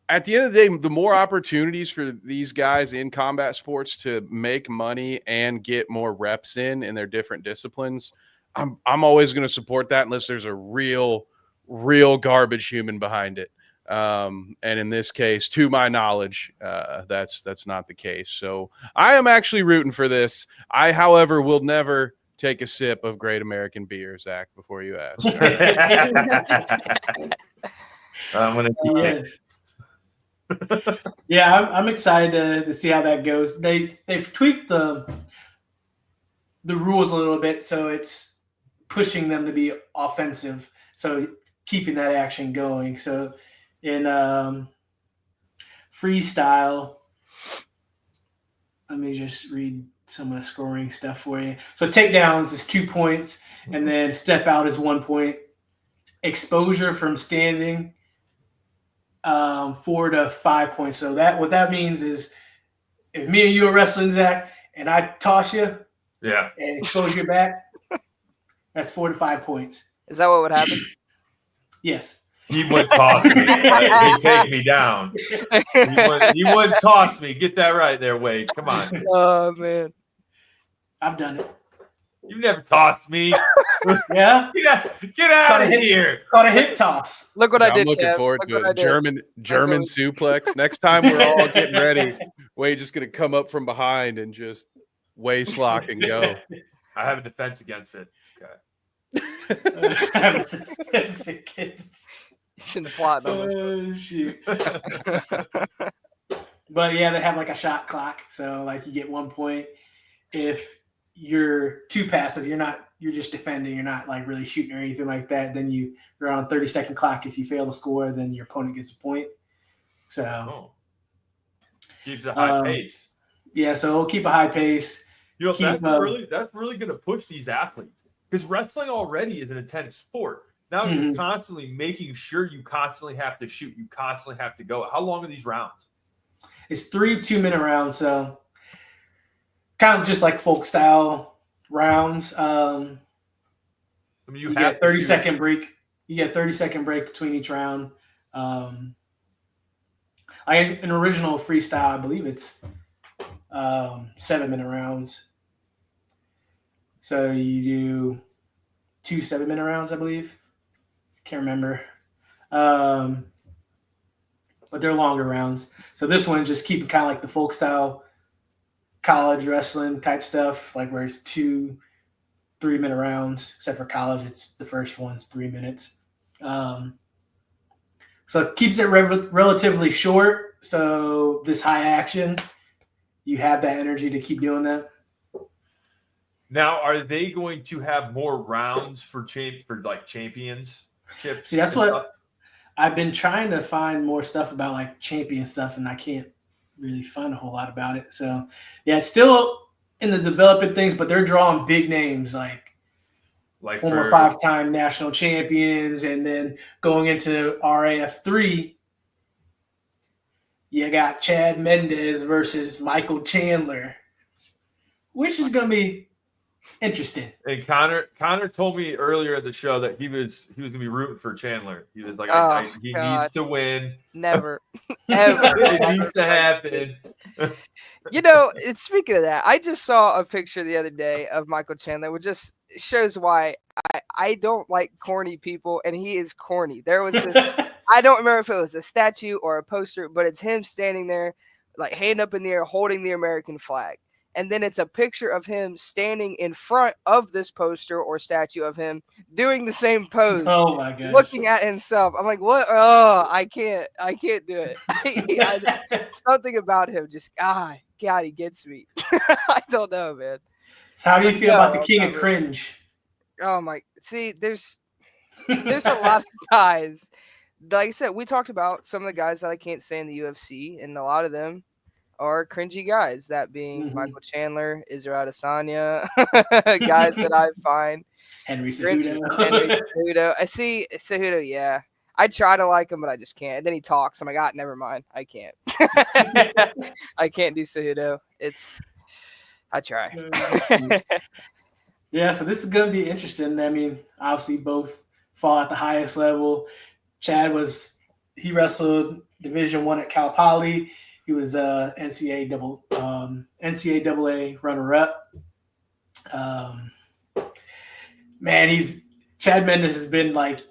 at the end of the day, the more opportunities for these guys in combat sports to make money and get more reps in their different disciplines, I'm always going to support that unless there's a real garbage human behind it. And in this case, to my knowledge, that's not the case. So I am actually rooting for this. I, however, will never take a sip of Great American beer, Zach, before you ask. I'm gonna yeah, I'm excited to see how that goes. They've tweaked the rules a little bit, so it's pushing them to be offensive. So keeping that action going. So in freestyle, let me just read some of the scoring stuff for you. So takedowns is 2 points, and then step out is 1 point. Exposure from standing, 4 to 5 points. So what that means is if me and you are wrestling, Zach, and I toss you, and expose your back, that's 4 to 5 points. Is that what would happen? Yes. He would toss me. He'd take me down. He wouldn't toss me. Get that right there, Wade. Come on. Oh, man. I've done it. You never tossed me. Yeah? Get out of here. Called a hip toss. Look what I did, I'm looking Kev. forward to it. German suplex. Next time we're all getting ready, Wade's just going to come up from behind and just waist lock and go. I have a defense against it. Okay. It's in the plot. Oh, shoot. But yeah, they have like a shot clock. So like you get 1 point if you're too passive. You're just defending. You're not like really shooting or anything like that. Then you're on 30-second clock. If you fail to score, then your opponent gets a point. So keeps a high pace. Yeah, so it'll keep a high pace. That's really going to push these athletes. Because wrestling already is an intense sport. Now you're constantly making sure you constantly have to shoot. You constantly have to go. How long are these rounds? It's 3 2-minute rounds. So kind of just like folk style rounds. You get 30-second break. You get a 30-second break between each round. An original freestyle, I believe it's 7-minute rounds. So you do 2 7-minute rounds, I believe. Can't remember. But they're longer rounds. So this one just keep it kind of like the folk style college wrestling type stuff, like where it's 2 3-minute rounds, except for college, it's the first one's 3 minutes. So it keeps it relatively short. So this high action, you have that energy to keep doing that. Now, are they going to have more rounds for champions? See, that's what I've been trying to find more stuff about, like champion stuff, and I can't really find a whole lot about it. So, yeah, it's still in the developing things, but they're drawing big names like former 5-time national champions, and then going into RAF3, you got Chad Mendes versus Michael Chandler, which is going to be interesting. And Connor told me earlier at the show that he was going to be rooting for Chandler. He was like, he needs to win. Never, ever. It needs to happen. Speaking of that, I just saw a picture the other day of Michael Chandler, which just shows why I don't like corny people, and he is corny. There was this, I don't remember if it was a statue or a poster, but it's him standing there, like hand up in the air, holding the American flag. And then it's a picture of him standing in front of this poster or statue of him doing the same pose. Oh my gosh. Looking at himself. I'm like, what? Oh, I can't do it. Something about him just, God, he gets me. I don't know, man. So how do you feel about the king of cringe? Oh my, see, there's a lot of guys. Like I said, we talked about some of the guys that I can't say in the UFC, and a lot of them are cringy guys, that being Michael Chandler, Israel Adesanya, guys that I find. Henry Cejudo. I see Cejudo, yeah. I try to like him, but I just can't. And then he talks. I'm like, never mind. I can't. I can't do Cejudo. I try. Yeah, so this is going to be interesting. I mean, obviously both fall at the highest level. Chad he wrestled Division 1 at Cal Poly. He was NCAA runner-up. Chad Mendes has been like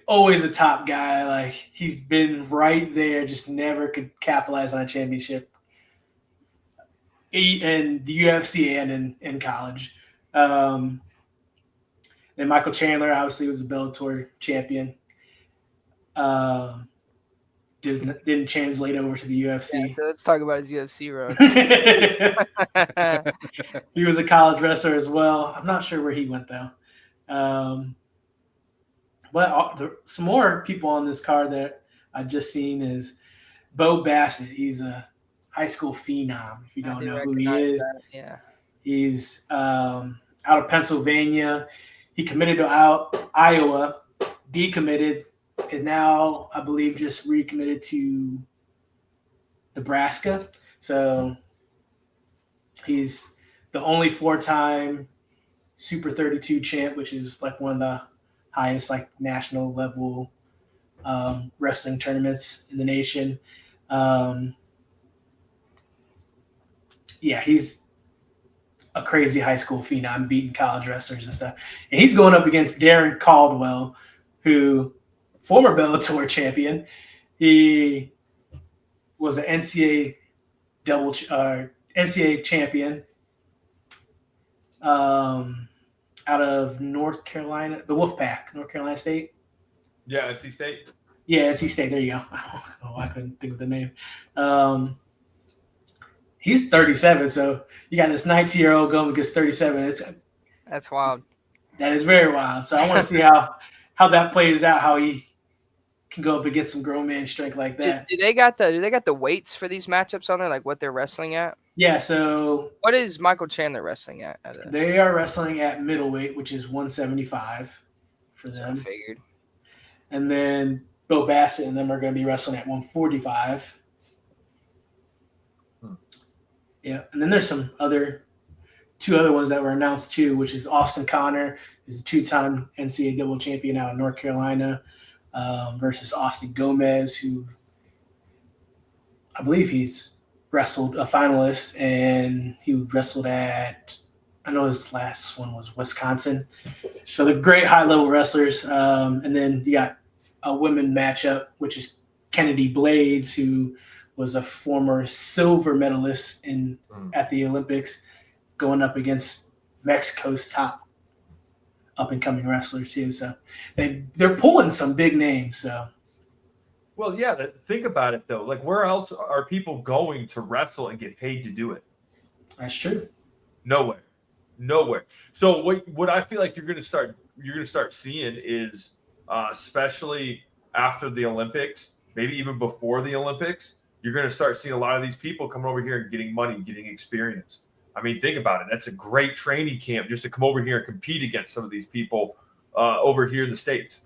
always a top guy. Like he's been right there, just never could capitalize on a championship in the UFC and in college. Then Michael Chandler obviously was a Bellator champion. Didn't translate over to the UFC. Yeah, so let's talk about his UFC run. He was a college wrestler as well. I'm not sure where he went though. But some more people on this card that I've just seen is Bo Bassett. He's a high school phenom. If you don't know who he is, yeah, he's out of Pennsylvania. He committed to Iowa, decommitted. Is now, I believe, just recommitted to Nebraska. So he's the only 4-time Super 32 champ, which is like one of the highest like national level wrestling tournaments in the nation. He's a crazy high school phenom, beating college wrestlers and stuff. And he's going up against Darren Caldwell, who former Bellator champion. He was an NCAA champion out of North Carolina, the Wolfpack, North Carolina State. Yeah, NC State. Yeah, NC State. There you go. I couldn't think of the name. He's 37, so you got this 19-year-old going against 37. That's wild. That is very wild. So I want to see how that plays out, how he can go up against some grown man strength like that. Do they got the weights for these matchups on there, like what they're wrestling at? Yeah, so what is Michael Chandler wrestling at? They are wrestling at middleweight, which is 175 for them. I figured. And then Bo Bassett and them are going to be wrestling at 145. Yeah, and then there's two other ones that were announced too, which is Austin Connor, is a 2-time NCAA champion out of North Carolina, versus Austin Gomez, who I believe he's wrestled a finalist, and he wrestled at, I know his last one was Wisconsin. So they're great high-level wrestlers. And then you got a women matchup, which is Kennedy Blades, who was a former silver medalist at the Olympics, going up against Mexico's top up-and-coming wrestlers too. So they're pulling some big names. So, well, yeah. Think about it though. Like, where else are people going to wrestle and get paid to do it? That's true. Nowhere. nowhere. So what I feel like you're gonna start seeing is, especially after the Olympics, maybe even before the Olympics, you're gonna start seeing a lot of these people coming over here and getting money, getting experience. I mean, think about it. That's a great training camp just to come over here and compete against some of these people over here in the States.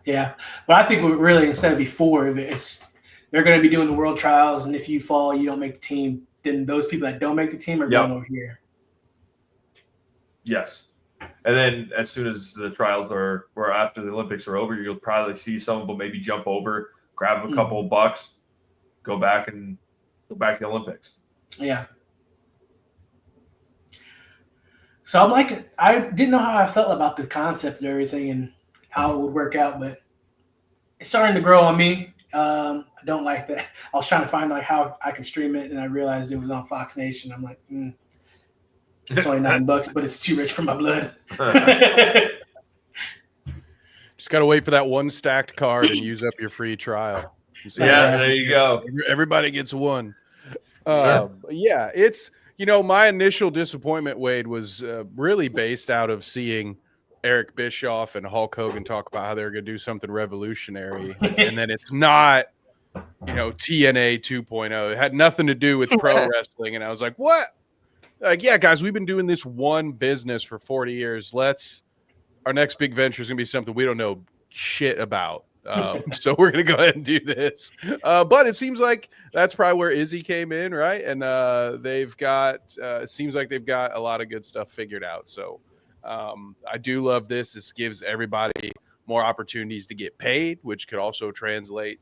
Yeah, but I think we really, instead of before, if they're going to be doing the world trials, and if you fall, you don't make the team, then those people that don't make the team are going over here. Yes. And then as soon as the trials or after the Olympics are over, you'll probably see some of them maybe jump over, grab a couple of bucks, go back to the Olympics. Yeah. So I'm like, I didn't know how I felt about the concept and everything and how it would work out, but it's starting to grow on me. I don't like that. I was trying to find like how I can stream it, and I realized it was on Fox Nation. I'm like, it's only $9, but it's too rich for my blood. Just got to wait for that one stacked card and use up your free trial. Yeah, there you go. Everybody gets one. Yeah, it's, my initial disappointment, Wade, was really based out of seeing Eric Bischoff and Hulk Hogan talk about how they're going to do something revolutionary. And then it's not, TNA 2.0. It had nothing to do with pro wrestling. And I was like, what? Like, yeah, guys, we've been doing this one business for 40 years. Our next big venture is going to be something we don't know shit about. So we're going to go ahead and do this. But it seems like that's probably where Izzy came in, right? And it seems like they've got a lot of good stuff figured out. So I do love this. This gives everybody more opportunities to get paid, which could also translate,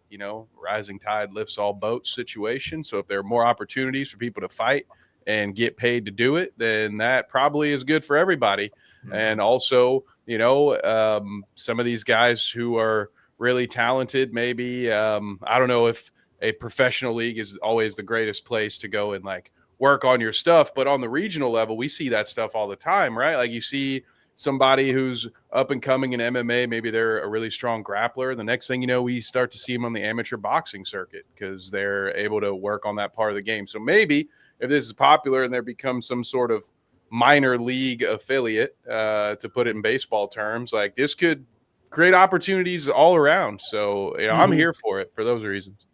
rising tide lifts all boats situation. So if there are more opportunities for people to fight and get paid to do it, then that probably is good for everybody. And also, some of these guys who are really talented, maybe, I don't know if a professional league is always the greatest place to go and like work on your stuff, but on the regional level, we see that stuff all the time, right? Like you see somebody who's up and coming in MMA, maybe they're a really strong grappler. The next thing you know, we start to see them on the amateur boxing circuit because they're able to work on that part of the game. So maybe if this is popular and there becomes some sort of minor league affiliate, to put it in baseball terms, like this could create opportunities all around. So I'm here for it for those reasons.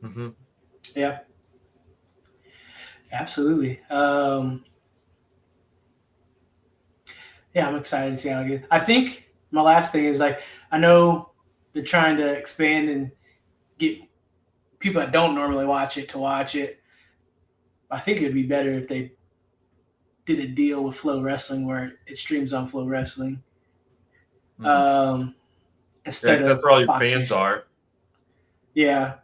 Mm-hmm. Yeah, absolutely. Yeah, I'm excited to see how it gets. I think my last thing is like, I know they're trying to expand and get people that don't normally watch it to watch it. I think it would be better if they did a deal with Flow Wrestling where it streams on Flow Wrestling. Instead of that's where all your fans are. Yeah.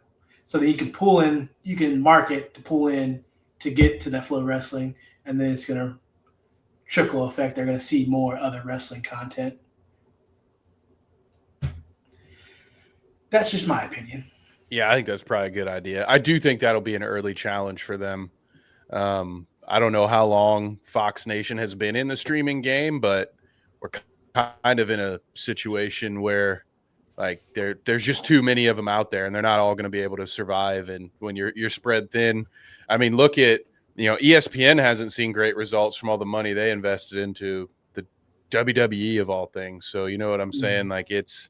So that you can market to pull in to get to that Flow Wrestling, and then it's gonna trickle effect. They're gonna see more other wrestling content. That's just my opinion. Yeah, I think that's probably a good idea. I do think that'll be an early challenge for them. I don't know how long Fox Nation has been in the streaming game, but we're kind of in a situation where like there's just too many of them out there and they're not all going to be able to survive. And when you're spread thin, I mean, look at, ESPN hasn't seen great results from all the money they invested into the WWE of all things. So you know what I'm saying? Like it's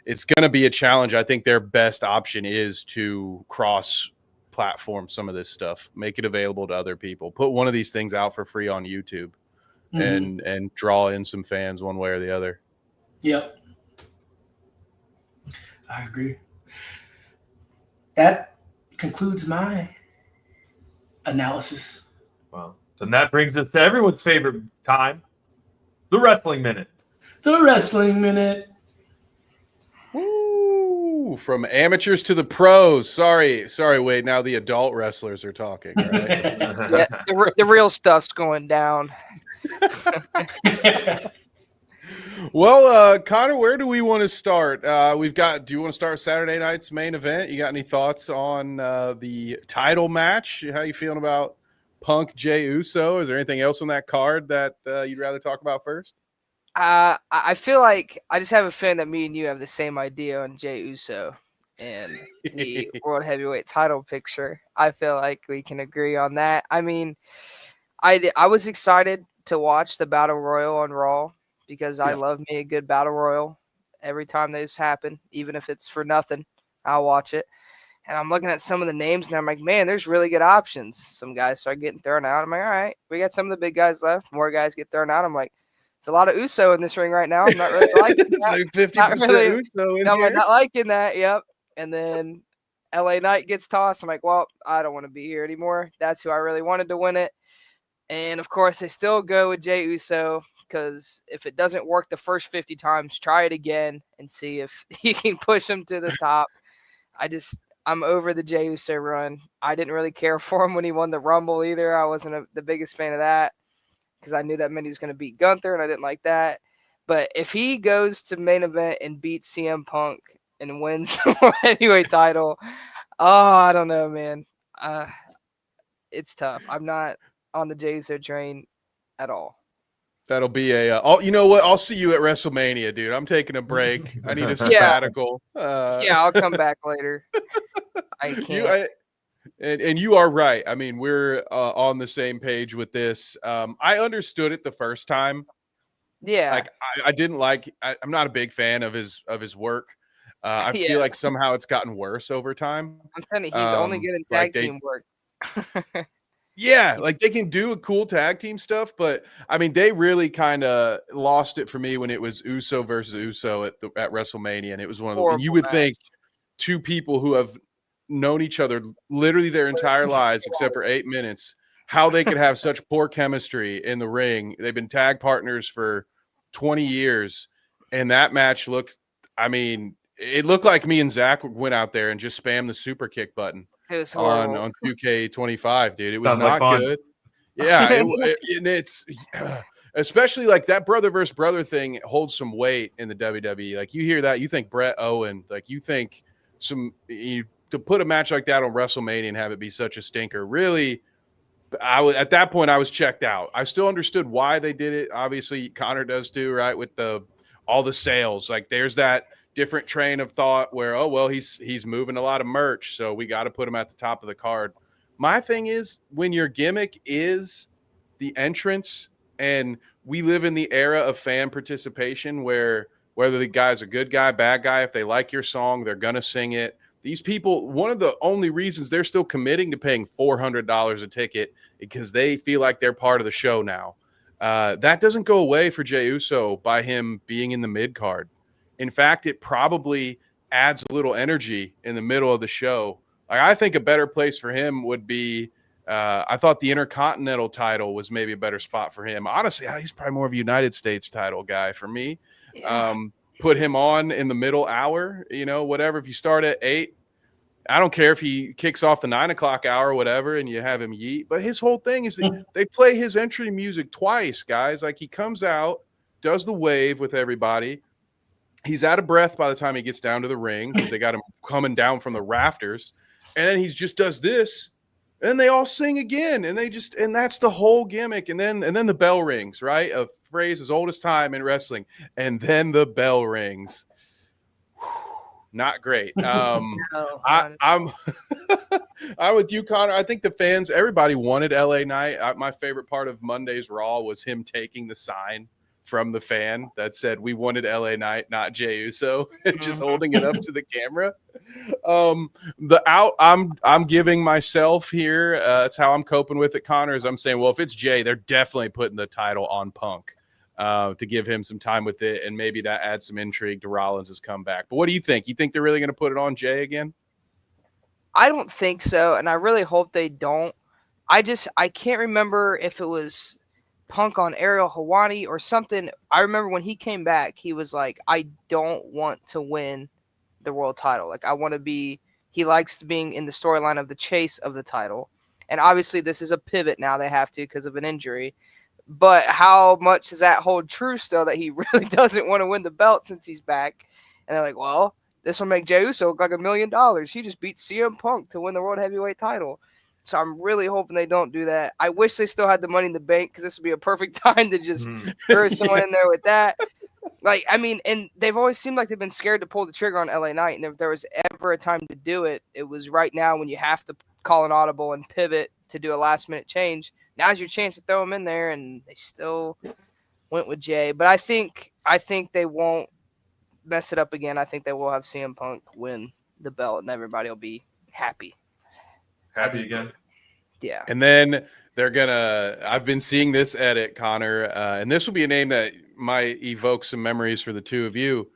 going to be a challenge. I think their best option is to cross platform some of this stuff, make it available to other people, put one of these things out for free on YouTube and draw in some fans one way or the other. Yep. I agree. That concludes my analysis. Well, then that brings us to everyone's favorite time, the Wrestling Minute. The Wrestling Minute. Woo! From amateurs to the pros. Sorry, Wade. Now the adult wrestlers are talking. Right? Yeah, the real stuff's going down. Well, Connor, where do we want to start? Do you want to start Saturday night's main event? You got any thoughts on the title match? How you feeling about Punk Jey Uso? Is there anything else on that card that you'd rather talk about first? I feel like I just have a feeling that me and you have the same idea on Jey Uso and the World Heavyweight title picture. I feel like we can agree on that. I mean, I was excited to watch the Battle Royal on Raw because I Yeah. love me a good Battle Royal. Every time those happen, even if it's for nothing, I'll watch it. And I'm looking at some of the names, and I'm like, man, there's really good options. Some guys start getting thrown out. I'm like, all right, we got some of the big guys left. More guys get thrown out. I'm like, it's a lot of Uso in this ring right now. I'm not really liking It's that. like 50% Not really. Uso in I'm like, here. not liking that. Yep. And then LA Knight gets tossed. I'm like, well, I don't want to be here anymore. That's who I really wanted to win it. And of course, they still go with Jey Uso because if it doesn't work the first 50 times, try it again and see if you can push him to the top. I'm over the Jey Uso run. I didn't really care for him when he won the Rumble either. I wasn't the biggest fan of that because I knew that meant he was going to beat Gunther, and I didn't like that. But if he goes to main event and beats CM Punk and wins the World Heavyweight title, I don't know, man. It's tough. I'm not on the Jey Uso train at all. That'll be you know what? I'll see you at WrestleMania, dude. I'm taking a break. I need a sabbatical. Yeah, I'll come back later. I can't. And you are right. I mean, we're on the same page with this. I understood it the first time. Yeah. Like I didn't like. I'm not a big fan of his work. I feel like somehow it's gotten worse over time. I'm telling you, he's only good in tag team work. Yeah, like they can do a cool tag team stuff, but I mean, they really kind of lost it for me when it was Uso versus Uso at WrestleMania, and it was one of the. And you would think two people who have known each other literally their entire lives, except for 8 minutes, how they could have such poor chemistry in the ring. They've been tag partners for 20 years, and that match looked. I mean, it looked like me and Zach went out there and just spammed the super kick button. It was on 2K25, dude. It was not good. Yeah, and it's especially like that brother versus brother thing holds some weight in the WWE. Like you hear that, you think Bret Owen, like you think to put a match like that on WrestleMania and have it be such a stinker. Really, at that point I was checked out. I still understood why they did it. Obviously, Connor does too, right? With all the sales, like there's that different train of thought where, oh, well, he's moving a lot of merch, so we got to put him at the top of the card. My thing is when your gimmick is the entrance, and we live in the era of fan participation where whether the guy's a good guy, bad guy, if they like your song, they're going to sing it. These people, one of the only reasons they're still committing to paying $400 a ticket because they feel like they're part of the show now. That doesn't go away for Jey Uso by him being in the mid card. In fact, it probably adds a little energy in the middle of the show. Like, I think a better place for him would be, I thought the Intercontinental title was maybe a better spot for him. Honestly, he's probably more of a United States title guy for me. Yeah. Put him on in the middle hour, whatever. If you start at 8, I don't care if he kicks off the 9 o'clock hour or whatever and you have him yeet. But his whole thing is that they play his entry music twice, guys. Like he comes out, does the wave with everybody. He's out of breath by the time he gets down to the ring because they got him coming down from the rafters. And then he just does this. And they all sing again. And that's the whole gimmick. And then the bell rings, right? A phrase as old as time in wrestling. And then the bell rings. Not great. I'm with you, Connor. I think the fans, everybody wanted LA Knight. My favorite part of Monday's Raw was him taking the sign from the fan that said we wanted LA Knight, not Jey Uso, and just holding it up to the camera. I'm giving myself here. That's how I'm coping with it, Connor, is I'm saying, well, if it's Jey, they're definitely putting the title on Punk to give him some time with it, and maybe that adds some intrigue to Rollins' comeback. But what do you think? You think they're really going to put it on Jey again? I don't think so, and I really hope they don't. I can't remember if it was Punk on Ariel Helwani or something. I remember when he came back, he was like, I don't want to win the world title. Like, I want to be – he likes being in the storyline of the chase of the title. And obviously this is a pivot now. They have to because of an injury. But how much does that hold true still that he really doesn't want to win the belt since he's back? And they're like, well, this will make Jey Uso look like $1 million. He just beat CM Punk to win the World Heavyweight title. So I'm really hoping they don't do that. I wish they still had the Money in the Bank because this would be a perfect time to just throw someone in there with that. Like, I mean, and they've always seemed like they've been scared to pull the trigger on LA Knight. And if there was ever a time to do it, it was right now when you have to call an audible and pivot to do a last-minute change. now's your chance to throw him in there, and they still went with Jay. But I think they won't mess it up again. I think they will have CM Punk win the belt, and everybody will be happy. Happy again. Yeah. And then they're gonna. I've been seeing this edit, Connor, and this will be a name that might evoke some memories for the two of you.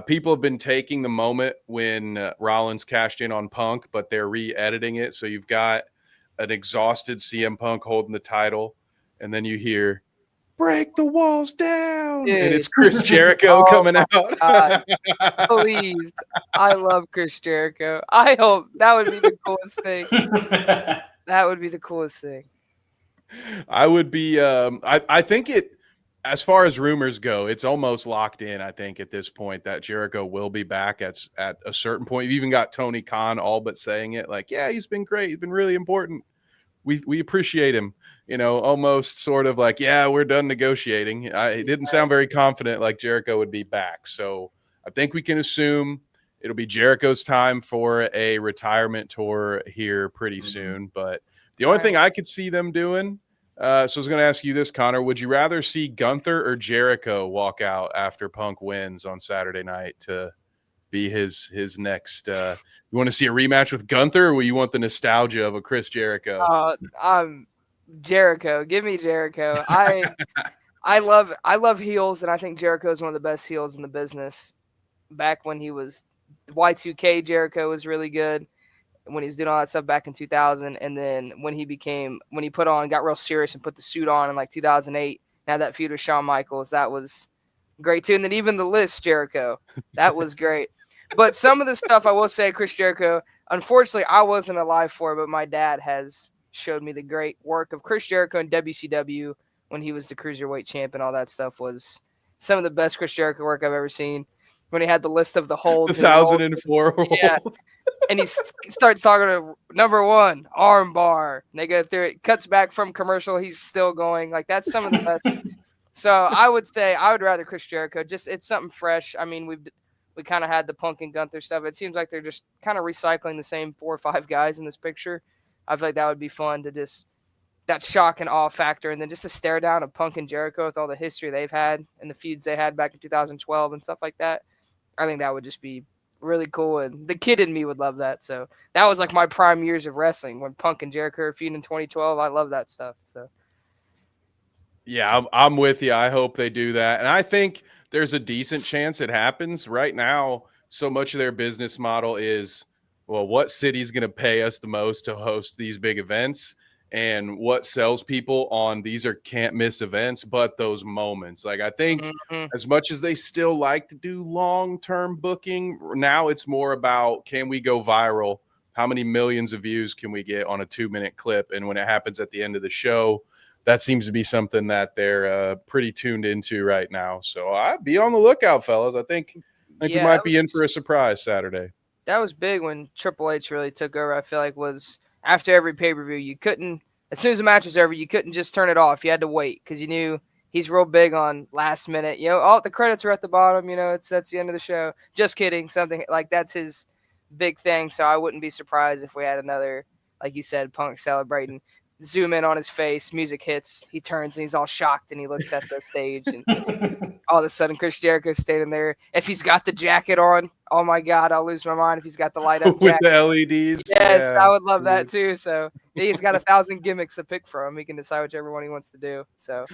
People have been taking the moment when Rollins cashed in on Punk, but they're re-editing it. So you've got an exhausted CM Punk holding the title, and then you hear "Break the walls down," Dude. and it's Chris Jericho coming out. Please, I love Chris Jericho. I hope that would be the coolest thing. That would be the coolest thing. I would be. I think it. As far as rumors go, it's almost locked in. I think at this point that Jericho will be back at a certain point. You've even got Tony Khan all but saying it, like, "Yeah, he's been great. He's been really important. We appreciate him." You know, almost sort of like, "Yeah, we're done negotiating." It didn't sound very confident, like Jericho would be back. So I think we can assume it'll be Jericho's time for a retirement tour here pretty soon. But the only thing I could see them doing. So I was going to ask you this, Connor. Would you rather see Gunther or Jericho walk out after Punk wins on Saturday night to be his next? You want to see a rematch with Gunther, or will you want the nostalgia of a Chris Jericho? Jericho. Give me Jericho. I love heels, and I think Jericho is one of the best heels in the business. Back when he was Y2K, Jericho was really good. When he was doing all that stuff back in 2000, and then when he got real serious and put the suit on in like 2008, now that feud with Shawn Michaels, that was great too. And then even the list, Jericho, that was great. But some of the stuff I will say, Chris Jericho, unfortunately, I wasn't alive for, but my dad has showed me the great work of Chris Jericho in WCW when he was the cruiserweight champ, and all that stuff was some of the best Chris Jericho work I've ever seen. When he had the list of the holds, The 1004 holds. Yeah. And he starts talking to number one, arm bar. And they go through it, cuts back from commercial. He's still going. Like, that's some of the best. So I would say I would rather Chris Jericho. Just, it's something fresh. I mean, we kind of had the Punk and Gunther stuff. It seems like they're just kind of recycling the same 4 or 5 guys in this picture. I feel like that would be fun to just, that shock and awe factor. And then just a stare down of Punk and Jericho with all the history they've had and the feuds they had back in 2012 and stuff like that. I think that would just be really cool, and the kid in me would love that. So that was like my prime years of wrestling when Punk and Jericho were feuding in 2012. I love that stuff. So yeah, I'm with you. I hope they do that, and I think there's a decent chance it happens. Right now, so much of their business model is, well, what city's going to pay us the most to host these big events, and what sells people on these are can't miss events, but those moments. Like, I think as much as they still like to do long-term booking, now it's more about, can we go viral? How many millions of views can we get on a 2-minute clip? And when it happens at the end of the show, that seems to be something that they're pretty tuned into right now. So I'd be on the lookout, fellas. I think we might be in for a surprise Saturday. That was big when Triple H really took over. I feel like was after every pay-per-view, you couldn't, as soon as the match was over, you couldn't just turn it off. You had to wait because you knew he's real big on last minute. You know, all the credits are at the bottom. You know, that's the end of the show. Just kidding. Something like that's his big thing. So I wouldn't be surprised if we had another, like you said, Punk celebrating. Zoom in on his face, music hits, he turns and he's all shocked and he looks at the stage and all of a sudden Chris Jericho's standing there. If he's got the jacket on, oh my God, I'll lose my mind if he's got the light up with jacket. the LEDs. Yes, yeah. I would love that too. So he's got 1,000 gimmicks to pick from. He can decide whichever one he wants to do. So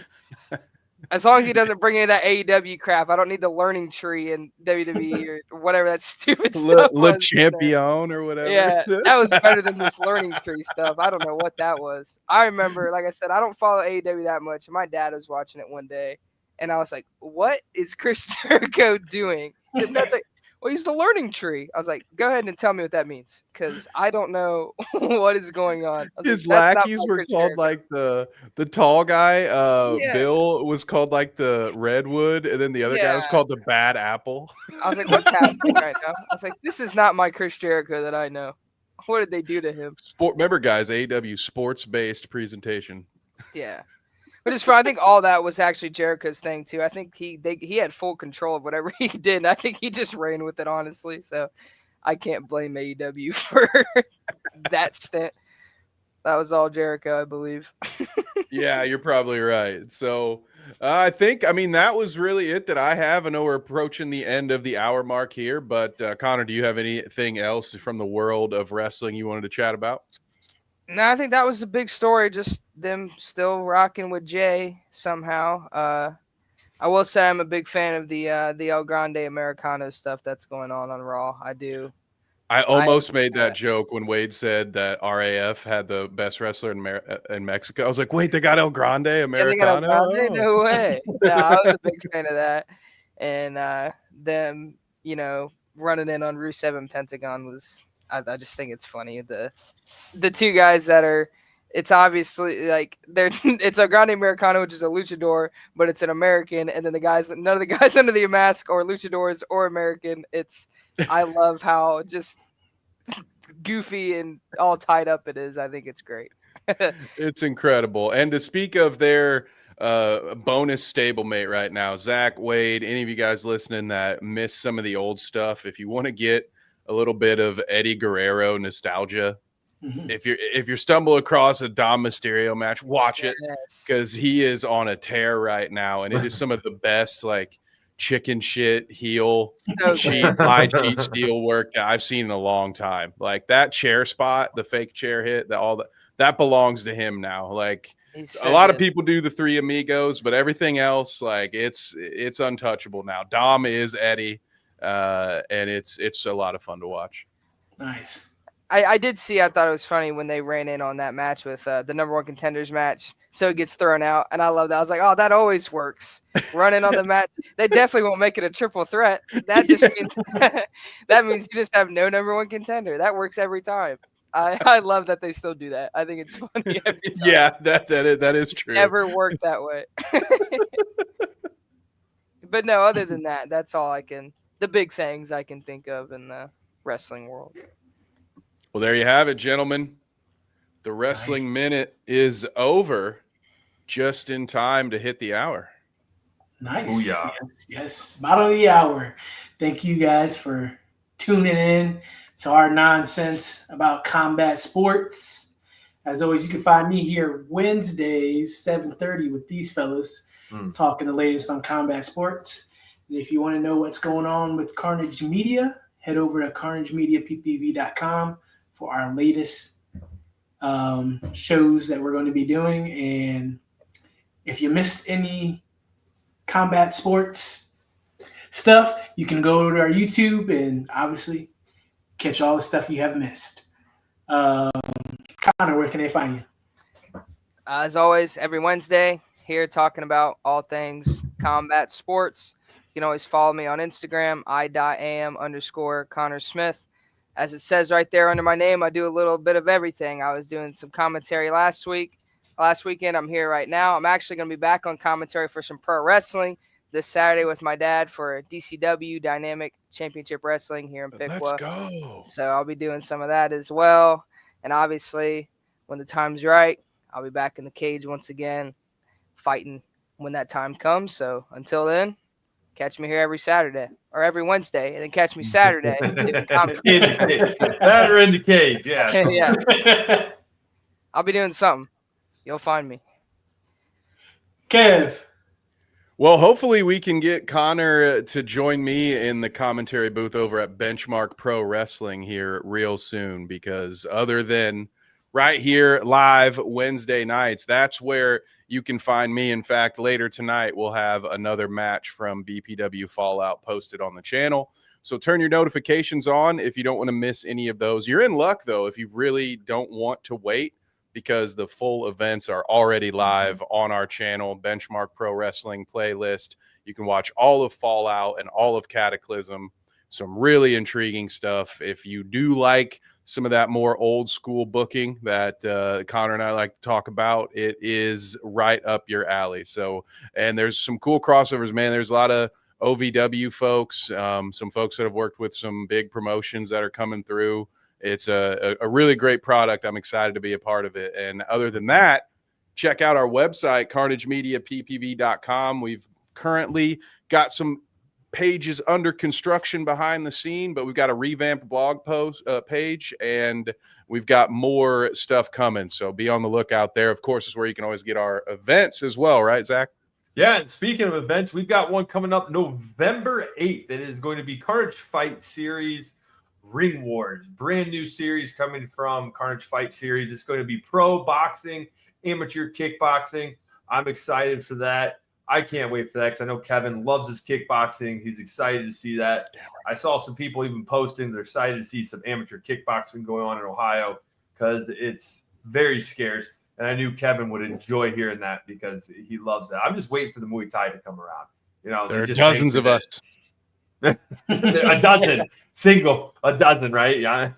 as long as he doesn't bring any of that AEW crap, I don't need the learning tree in WWE or whatever that stupid stuff Le Champion or whatever. Yeah, that was better than this learning tree stuff. I don't know what that was. I remember, like I said, I don't follow AEW that much. My dad was watching it one day, and I was like, what is Chris Jericho doing? And Dad's like, well, he's the learning tree. I was like, go ahead and tell me what that means, because I don't know what is going on. His lackeys were called like the tall guy. Bill was called like the Redwood, and then the other guy was called the Bad Apple. I was like, what's happening right now? I was like, this is not my Chris Jericho that I know. What did they do to him? Remember, guys, AEW sports-based presentation. Yeah. But it's fun. I think all that was actually Jericho's thing too. I think he had full control of whatever he did. And I think he just ran with it, honestly. So I can't blame AEW for that stint. That was all Jericho, I believe. Yeah, you're probably right. So I mean, that was really it that I have. I know we're approaching the end of the hour mark here, but Connor, do you have anything else from the world of wrestling you wanted to chat about? No, I think that was the big story. Just them still rocking with Jay somehow. I will say I'm a big fan of the El Grande Americano stuff that's going on Raw. I do. I almost made that joke when Wade said that RAF had the best wrestler in Mexico. I was like, wait, they got El Grande Americano? El Grande? No way. No, I was a big fan of that. And them, running in on Rusev and Pentagon was, I just think it's funny. The two guys that are, it's obviously like it's El Grande Americano, which is a luchador, but it's an American. And then none of the guys under the mask or luchadors or American. I love how just goofy and all tied up it is. I think it's great. It's incredible. And to speak of their bonus stablemate right now, Zach, Wade, any of you guys listening that miss some of the old stuff, if you want to get a little bit of Eddie Guerrero nostalgia, if you're stumble across a Dom Mysterio match, watch it, because he is on a tear right now, and it is some of the best like chicken shit heel high cheat steel work that I've seen in a long time. Like that chair spot, the fake chair hit, that belongs to him now. Like a lot of people do the Three Amigos, but everything else, like it's untouchable now. Dom is Eddie, and it's a lot of fun to watch. Nice. I did see. I thought it was funny when they ran in on that match with the number one contenders match. So it gets thrown out, and I love that. I was like, oh, that always works. Running on the match, they definitely won't make it a triple threat. That just means that means you just have no number one contender. That works every time. I love that they still do that. I think it's funny every time. Yeah, that is true. Never worked that way. But no, other than that, that's all the big things I can think of in the wrestling world. Well, there you have it, gentlemen. The Wrestling Minute is over just in time to hit the hour. Nice. Booyah. Yes. Bottom of the hour. Thank you guys for tuning in to our nonsense about combat sports. As always, you can find me here Wednesdays, 7:30 with these fellas talking the latest on combat sports. And if you want to know what's going on with Carnage Media, head over to carnagemediappv.com for our latest shows that we're going to be doing. And if you missed any combat sports stuff, you can go to our YouTube and obviously catch all the stuff you have missed. Connor, where can they find you? As always, every Wednesday here talking about all things combat sports. You can always follow me on Instagram, I.am_Connor Smith. As it says right there under my name, I do a little bit of everything. I was doing some commentary last weekend. I'm here right now. I'm actually going to be back on commentary for some pro wrestling this Saturday with my dad for DCW Dynamic Championship Wrestling here in Piqua. Let's go. So I'll be doing some of that as well. And obviously, when the time's right, I'll be back in the cage once again, fighting when that time comes. So until then, catch me here every Saturday or every Wednesday, and then catch me Saturday. Doing commentary. That or in the cage, yeah. Yeah. I'll be doing something. You'll find me. Kev. Well, hopefully we can get Connor to join me in the commentary booth over at Benchmark Pro Wrestling here real soon, because other than right here live Wednesday nights, that's where you can find me. In fact, later tonight, we'll have another match from BPW Fallout posted on the channel. So turn your notifications on if you don't want to miss any of those. You're in luck, though, if you really don't want to wait, because the full events are already live on our channel, Benchmark Pro Wrestling playlist. You can watch all of Fallout and all of Cataclysm. Some really intriguing stuff. If you do like some of that more old school booking that Connor and I like to talk about, it is right up your alley. So, and there's some cool crossovers, man. There's a lot of OVW folks, some folks that have worked with some big promotions that are coming through. It's a really great product. I'm excited to be a part of it. And other than that, check out our website, carnagemediappv.com. We've currently got some pages under construction behind the scene, but we've got a revamped blog post page, and we've got more stuff coming. So be on the lookout there. Of course, is where you can always get our events as well, right, Zach? Yeah, and speaking of events, we've got one coming up November 8th. It is going to be Carnage Fight Series Ring Wars. Brand new series coming from Carnage Fight Series. It's going to be pro boxing, amateur kickboxing. I'm excited for that. I can't wait for that because I know Kevin loves his kickboxing. He's excited to see that. I saw some people even posting they're excited to see some amateur kickboxing going on in Ohio because it's very scarce. And I knew Kevin would enjoy hearing that because he loves that. I'm just waiting for the Muay Thai to come around. You know, there are dozens of us. A dozen, a dozen, right? Yeah.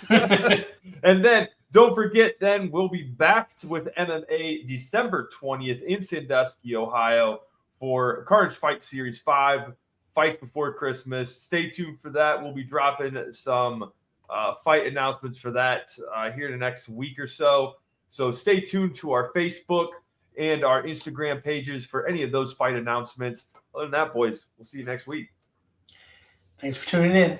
And then don't forget, then we'll be back with MMA December 20th in Sandusky, Ohio for Carnage Fight Series 5, Fight Before Christmas. Stay tuned for that. We'll be dropping some fight announcements for that here in the next week or so. So stay tuned to our Facebook and our Instagram pages for any of those fight announcements. Other than that, boys, we'll see you next week. Thanks for tuning in.